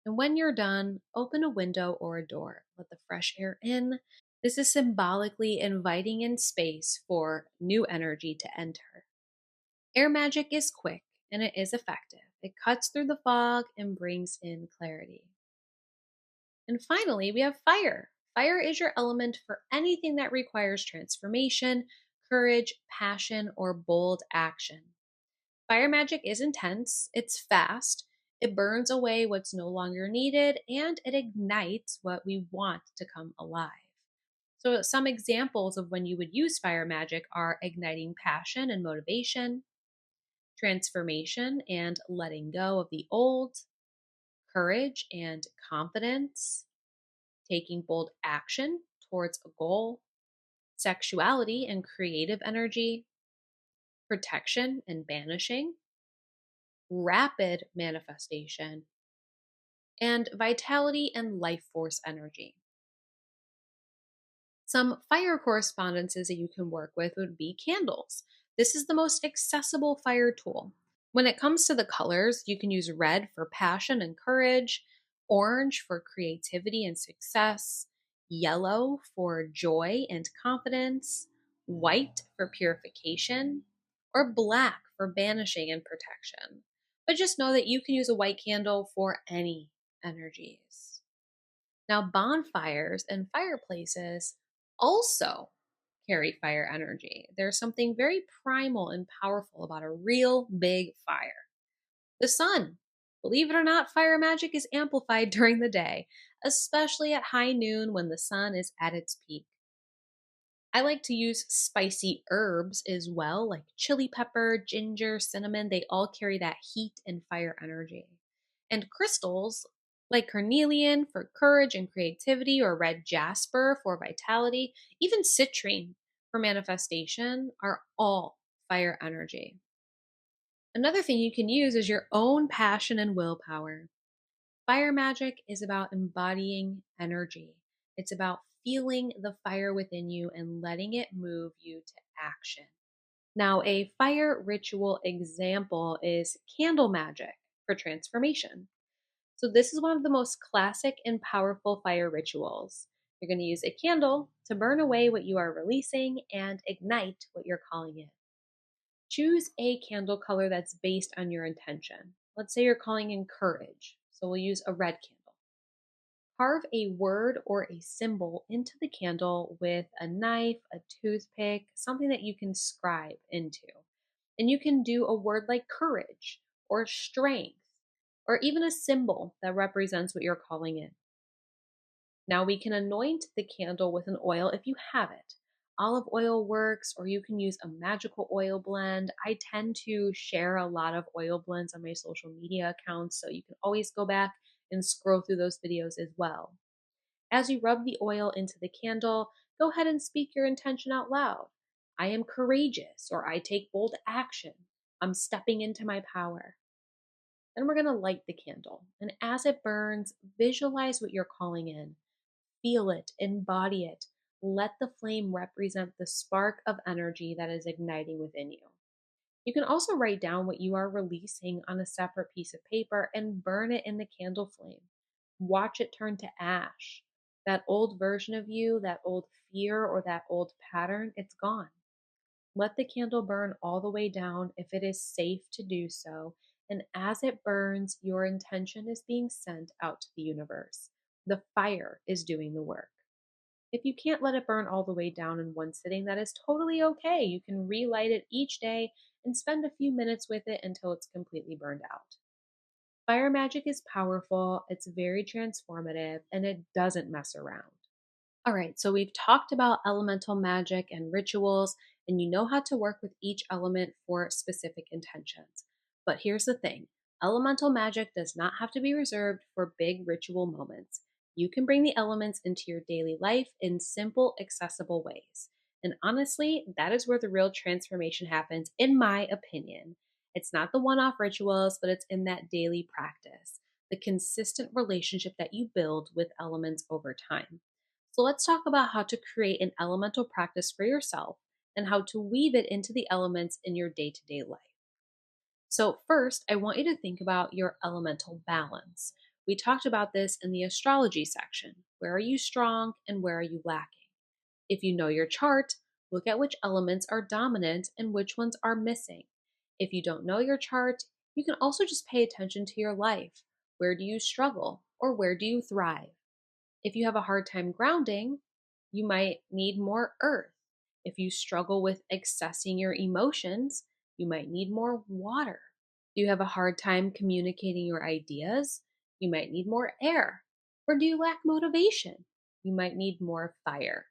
And when you're done, open a window or a door. Let the fresh air in. This is symbolically inviting in space for new energy to enter. Air magic is quick and it is effective. It cuts through the fog and brings in clarity. And finally, we have fire. Fire is your element for anything that requires transformation, courage, passion, or bold action. Fire magic is intense, it's fast, it burns away what's no longer needed, and it ignites what we want to come alive. So, some examples of when you would use fire magic are igniting passion and motivation, transformation and letting go of the old, courage and confidence, taking bold action towards a goal, sexuality and creative energy, protection and banishing, rapid manifestation, and vitality and life force energy. Some fire correspondences that you can work with would be candles. This is the most accessible fire tool. When it comes to the colors, you can use red for passion and courage, orange for creativity and success, yellow for joy and confidence, white for purification, or black for banishing and protection. But just know that you can use a white candle for any energies. Now, bonfires and fireplaces also carry fire energy. There's something very primal and powerful about a real big fire. The sun. Believe it or not, fire magic is amplified during the day, especially at high noon when the sun is at its peak. I like to use spicy herbs as well, like chili pepper, ginger, cinnamon. They all carry that heat and fire energy. And crystals like carnelian for courage and creativity, or red jasper for vitality, even citrine for manifestation, are all fire energy. Another thing you can use is your own passion and willpower. Fire magic is about embodying energy. It's about feeling the fire within you and letting it move you to action. Now, a fire ritual example is candle magic for transformation. So, this is one of the most classic and powerful fire rituals. You're going to use a candle to burn away what you are releasing and ignite what you're calling in. Choose a candle color that's based on your intention. Let's say you're calling in courage, so we'll use a red candle. Carve a word or a symbol into the candle with a knife, a toothpick, something that you can scribe into. And you can do a word like courage or strength, or even a symbol that represents what you're calling in. Now we can anoint the candle with an oil if you have it. Olive oil works, or you can use a magical oil blend. I tend to share a lot of oil blends on my social media accounts, so you can always go back and scroll through those videos as well. As you rub the oil into the candle, go ahead and speak your intention out loud. I am courageous, or I take bold action. I'm stepping into my power. Then we're going to light the candle. And as it burns, visualize what you're calling in. Feel it, embody it. Let the flame represent the spark of energy that is igniting within you. You can also write down what you are releasing on a separate piece of paper and burn it in the candle flame. Watch it turn to ash. That old version of you, that old fear or that old pattern, it's gone. Let the candle burn all the way down if it is safe to do so. And as it burns, your intention is being sent out to the universe. The fire is doing the work. If you can't let it burn all the way down in one sitting, that is totally okay. You can relight it each day and spend a few minutes with it until it's completely burned out. Fire magic is powerful, it's very transformative, and it doesn't mess around. All right, so we've talked about elemental magic and rituals, and you know how to work with each element for specific intentions. But here's the thing: elemental magic does not have to be reserved for big ritual moments. You can bring the elements into your daily life in simple, accessible ways. And honestly, that is where the real transformation happens, in my opinion. It's not the one off rituals, but it's in that daily practice, the consistent relationship that you build with elements over time. So let's talk about how to create an elemental practice for yourself and how to weave it into the elements in your day to day life. So, first, I want you to think about your elemental balance. We talked about this in the astrology section. Where are you strong and where are you lacking? If you know your chart, look at which elements are dominant and which ones are missing. If you don't know your chart, you can also just pay attention to your life. Where do you struggle or where do you thrive? If you have a hard time grounding, you might need more earth. If you struggle with accessing your emotions, you might need more water. Do you have a hard time communicating your ideas? You might need more air. Or do you lack motivation? You might need more fire.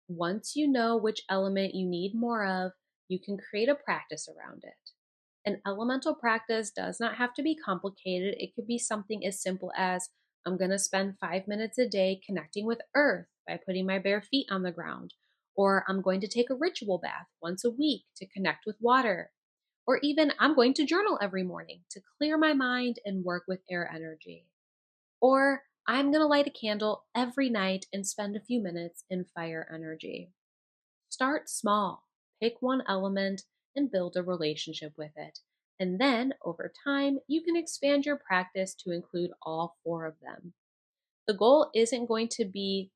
Once you know which element you need more of, you can create a practice around it. An elemental practice does not have to be complicated. It could be something as simple as: I'm going to spend 5 minutes a day connecting with earth by putting my bare feet on the ground. Or I'm going to take a ritual bath once a week to connect with water. Or even I'm going to journal every morning to clear my mind and work with air energy. Or I'm going to light a candle every night and spend a few minutes in fire energy. Start small, pick one element, and build a relationship with it. And then, over time, you can expand your practice to include all four of them. The goal isn't going to be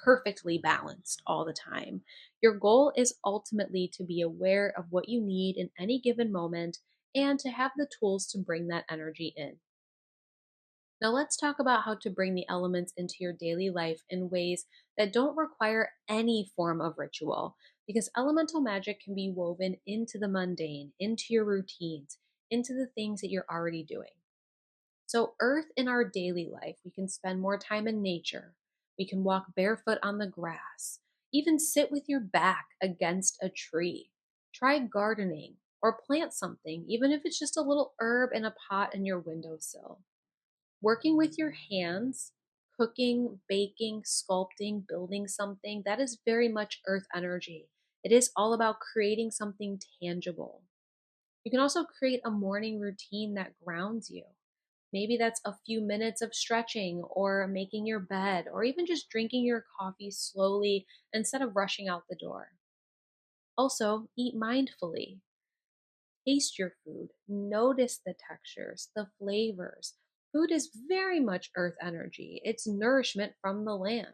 perfectly balanced all the time. Your goal is ultimately to be aware of what you need in any given moment and to have the tools to bring that energy in. Now, let's talk about how to bring the elements into your daily life in ways that don't require any form of ritual, because elemental magic can be woven into the mundane, into your routines, into the things that you're already doing. So, earth in our daily life, we can spend more time in nature. We can walk barefoot on the grass, even sit with your back against a tree. Try gardening or plant something, even if it's just a little herb in a pot in your windowsill. Working with your hands, cooking, baking, sculpting, building something, that is very much earth energy. It is all about creating something tangible. You can also create a morning routine that grounds you. Maybe that's a few minutes of stretching or making your bed or even just drinking your coffee slowly instead of rushing out the door. Also, eat mindfully. Taste your food, notice the textures, the flavors. Food is very much earth energy, it's nourishment from the land.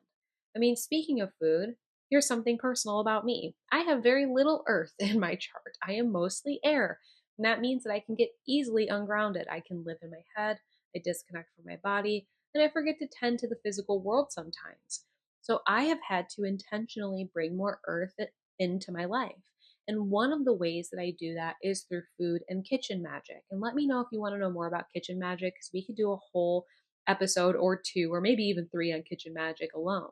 I mean, speaking of food, here's something personal about me. I have very little earth in my chart. I am mostly air, and that means that I can get easily ungrounded. I can live in my head, I disconnect from my body, and I forget to tend to the physical world sometimes. So I have had to intentionally bring more earth into my life. And one of the ways that I do that is through food and kitchen magic. And let me know if you want to know more about kitchen magic, because we could do a whole episode or two, or maybe even three on kitchen magic alone.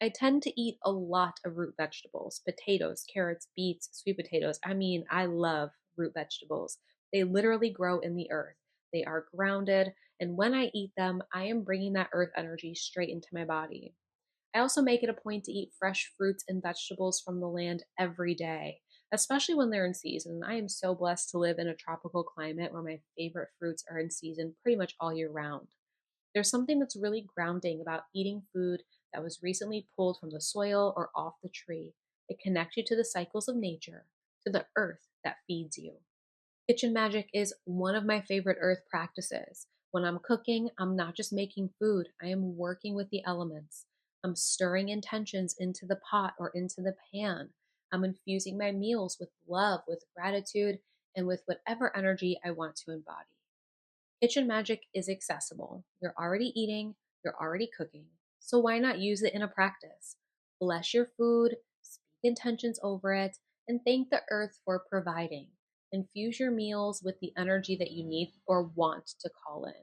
I tend to eat a lot of root vegetables, potatoes, carrots, beets, sweet potatoes. I mean, I love root vegetables. They literally grow in the earth, they are grounded. And when I eat them, I am bringing that earth energy straight into my body. I also make it a point to eat fresh fruits and vegetables from the land every day, especially when they're in season. I am so blessed to live in a tropical climate where my favorite fruits are in season pretty much all year round. There's something that's really grounding about eating food that was recently pulled from the soil or off the tree. It connects you to the cycles of nature, to the earth that feeds you. Kitchen magic is one of my favorite earth practices. When I'm cooking, I'm not just making food, I am working with the elements. I'm stirring intentions into the pot or into the pan. I'm infusing my meals with love, with gratitude, and with whatever energy I want to embody. Kitchen magic is accessible. You're already eating, you're already cooking. So why not use it in a practice? Bless your food, speak intentions over it, and thank the earth for providing. Infuse your meals with the energy that you need or want to call in.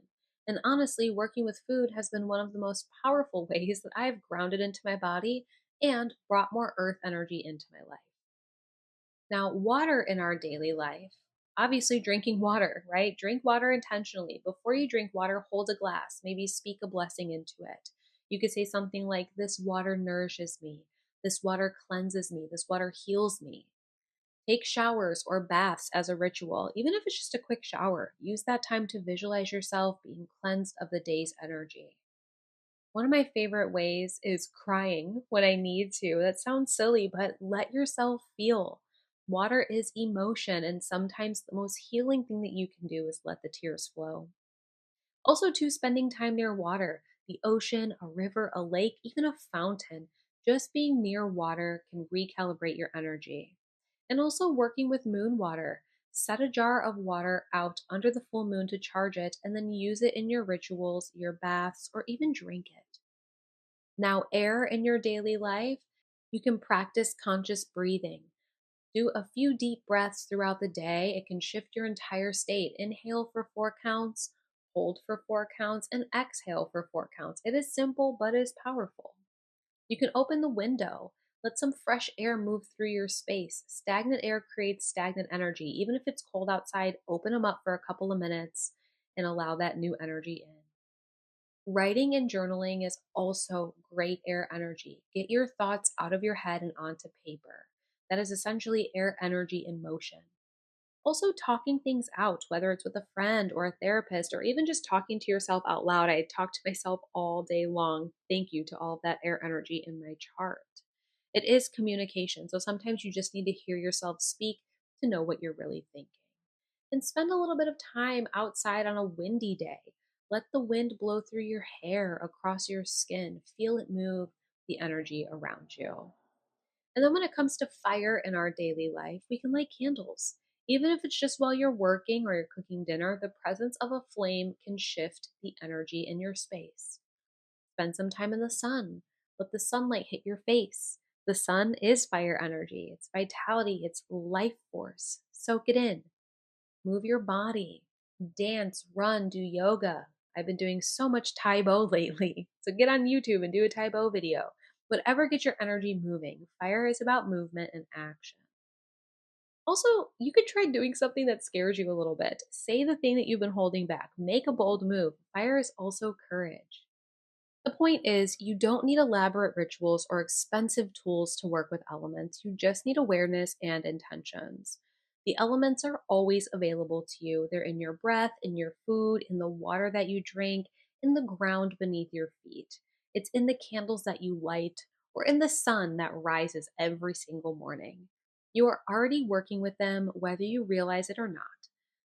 And honestly, working with food has been one of the most powerful ways that I have grounded into my body and brought more earth energy into my life. Now, water in our daily life, obviously drinking water, right? Drink water intentionally. Before you drink water, hold a glass, maybe speak a blessing into it. You could say something like, "This water nourishes me. This water cleanses me. This water heals me." Take showers or baths as a ritual, even if it's just a quick shower. Use that time to visualize yourself being cleansed of the day's energy. One of my favorite ways is crying when I need to. That sounds silly, but let yourself feel. Water is emotion, and sometimes the most healing thing that you can do is let the tears flow. Also, too, spending time near water, the ocean, a river, a lake, even a fountain. Just being near water can recalibrate your energy. And also, working with moon water. Set a jar of water out under the full moon to charge it, and then use it in your rituals, your baths, or even drink it. Now, air in your daily life, you can practice conscious breathing. Do a few deep breaths throughout the day. It can shift your entire state. Inhale for 4 counts, hold for 4 counts, and exhale for 4 counts. It is simple, but it is powerful. You can open the window. Let some fresh air move through your space. Stagnant air creates stagnant energy. Even if it's cold outside, open them up for a couple of minutes and allow that new energy in. Writing and journaling is also great air energy. Get your thoughts out of your head and onto paper. That is essentially air energy in motion. Also, talking things out, whether it's with a friend or a therapist, or even just talking to yourself out loud. I talk to myself all day long. Thank you to all of that air energy in my chart. It is communication. So sometimes you just need to hear yourself speak to know what you're really thinking. And spend a little bit of time outside on a windy day. Let the wind blow through your hair, across your skin. Feel it move the energy around you. And then when it comes to fire in our daily life, we can light candles. Even if it's just while you're working or you're cooking dinner, the presence of a flame can shift the energy in your space. Spend some time in the sun. Let the sunlight hit your face. The sun is fire energy, it's vitality, it's life force. Soak it in. Move your body, dance, run, do yoga. I've been doing so much Tai Bo lately. So get on YouTube and do a Tai Bo video. Whatever gets your energy moving. Fire is about movement and action. Also, you could try doing something that scares you a little bit. Say the thing that you've been holding back. Make a bold move. Fire is also courage. The point is, you don't need elaborate rituals or expensive tools to work with elements. You just need awareness and intentions. The elements are always available to you. They're in your breath, in your food, in the water that you drink, in the ground beneath your feet. It's in the candles that you light or in the sun that rises every single morning. You are already working with them whether you realize it or not.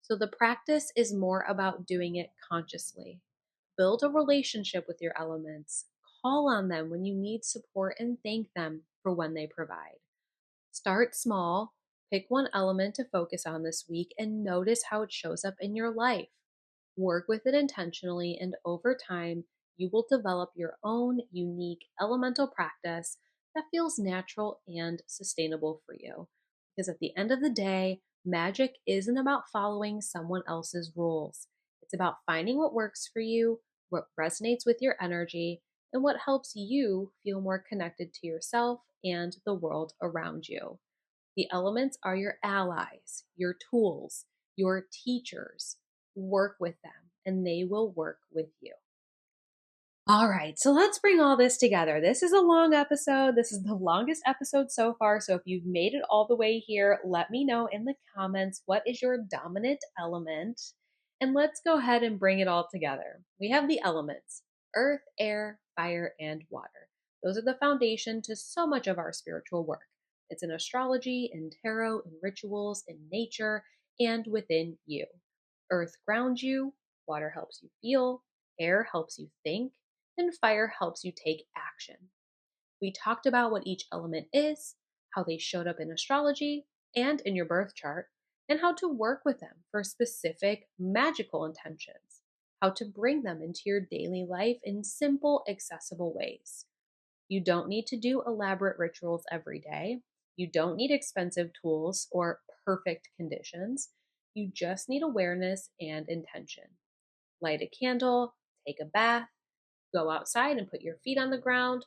So the practice is more about doing it consciously. Build a relationship with your elements. Call on them when you need support and thank them for when they provide. Start small, pick one element to focus on this week, and notice how it shows up in your life. Work with it intentionally, and over time, you will develop your own unique elemental practice that feels natural and sustainable for you. Because at the end of the day, magic isn't about following someone else's rules. It's about finding what works for you, what resonates with your energy, and what helps you feel more connected to yourself and the world around you. The elements are your allies, your tools, your teachers. Work with them, and they will work with you. All right, so let's bring all this together. This is a long episode. This is the longest episode so far. So if you've made it all the way here, let me know in the comments what is your dominant element. And let's go ahead and bring it all together. We have the elements: earth, air, fire, and water. Those are the foundation to so much of our spiritual work. It's in astrology, in tarot, in rituals, in nature, and within you. Earth grounds you, water helps you feel, air helps you think, and fire helps you take action. We talked about what each element is, how they showed up in astrology and in your birth chart, and how to work with them for specific magical intentions, how to bring them into your daily life in simple, accessible ways. You don't need to do elaborate rituals every day. You don't need expensive tools or perfect conditions. You just need awareness and intention. Light a candle, take a bath, go outside and put your feet on the ground,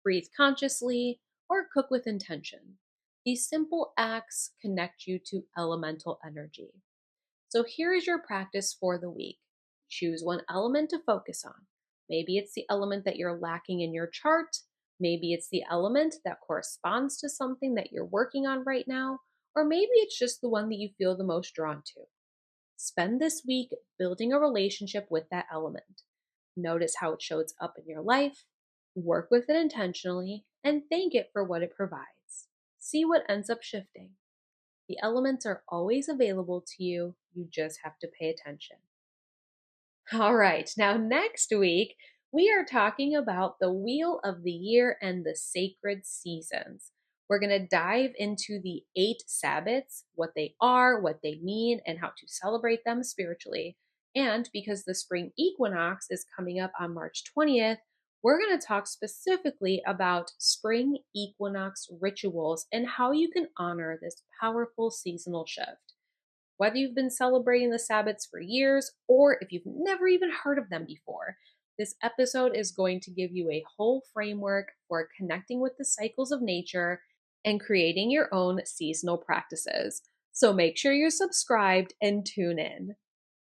breathe consciously, or cook with intention. These simple acts connect you to elemental energy. So here is your practice for the week. Choose one element to focus on. Maybe it's the element that you're lacking in your chart. Maybe it's the element that corresponds to something that you're working on right now. Or maybe it's just the one that you feel the most drawn to. Spend this week building a relationship with that element. Notice how it shows up in your life, work with it intentionally, and thank it for what it provides. See what ends up shifting. The elements are always available to you, you just have to pay attention. All right, now next week, we are talking about the wheel of the year and the sacred seasons. We're going to dive into the 8 Sabbats, what they are, what they mean, and how to celebrate them spiritually. And because the spring equinox is coming up on March 20th, we're going to talk specifically about spring equinox rituals and how you can honor this powerful seasonal shift. Whether you've been celebrating the Sabbats for years or if you've never even heard of them before, this episode is going to give you a whole framework for connecting with the cycles of nature and creating your own seasonal practices. So make sure you're subscribed and tune in.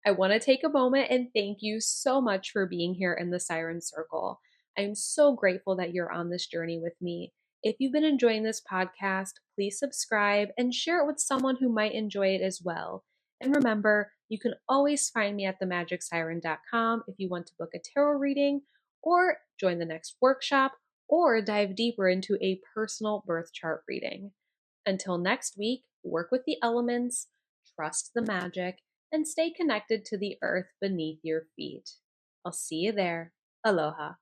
I want to take a moment and thank you so much for being here in the Siren Circle. I'm so grateful that you're on this journey with me. If you've been enjoying this podcast, please subscribe and share it with someone who might enjoy it as well. And remember, you can always find me at themagicsiren.com if you want to book a tarot reading or join the next workshop or dive deeper into a personal birth chart reading. Until next week, work with the elements, trust the magic, and stay connected to the earth beneath your feet. I'll see you there. Aloha.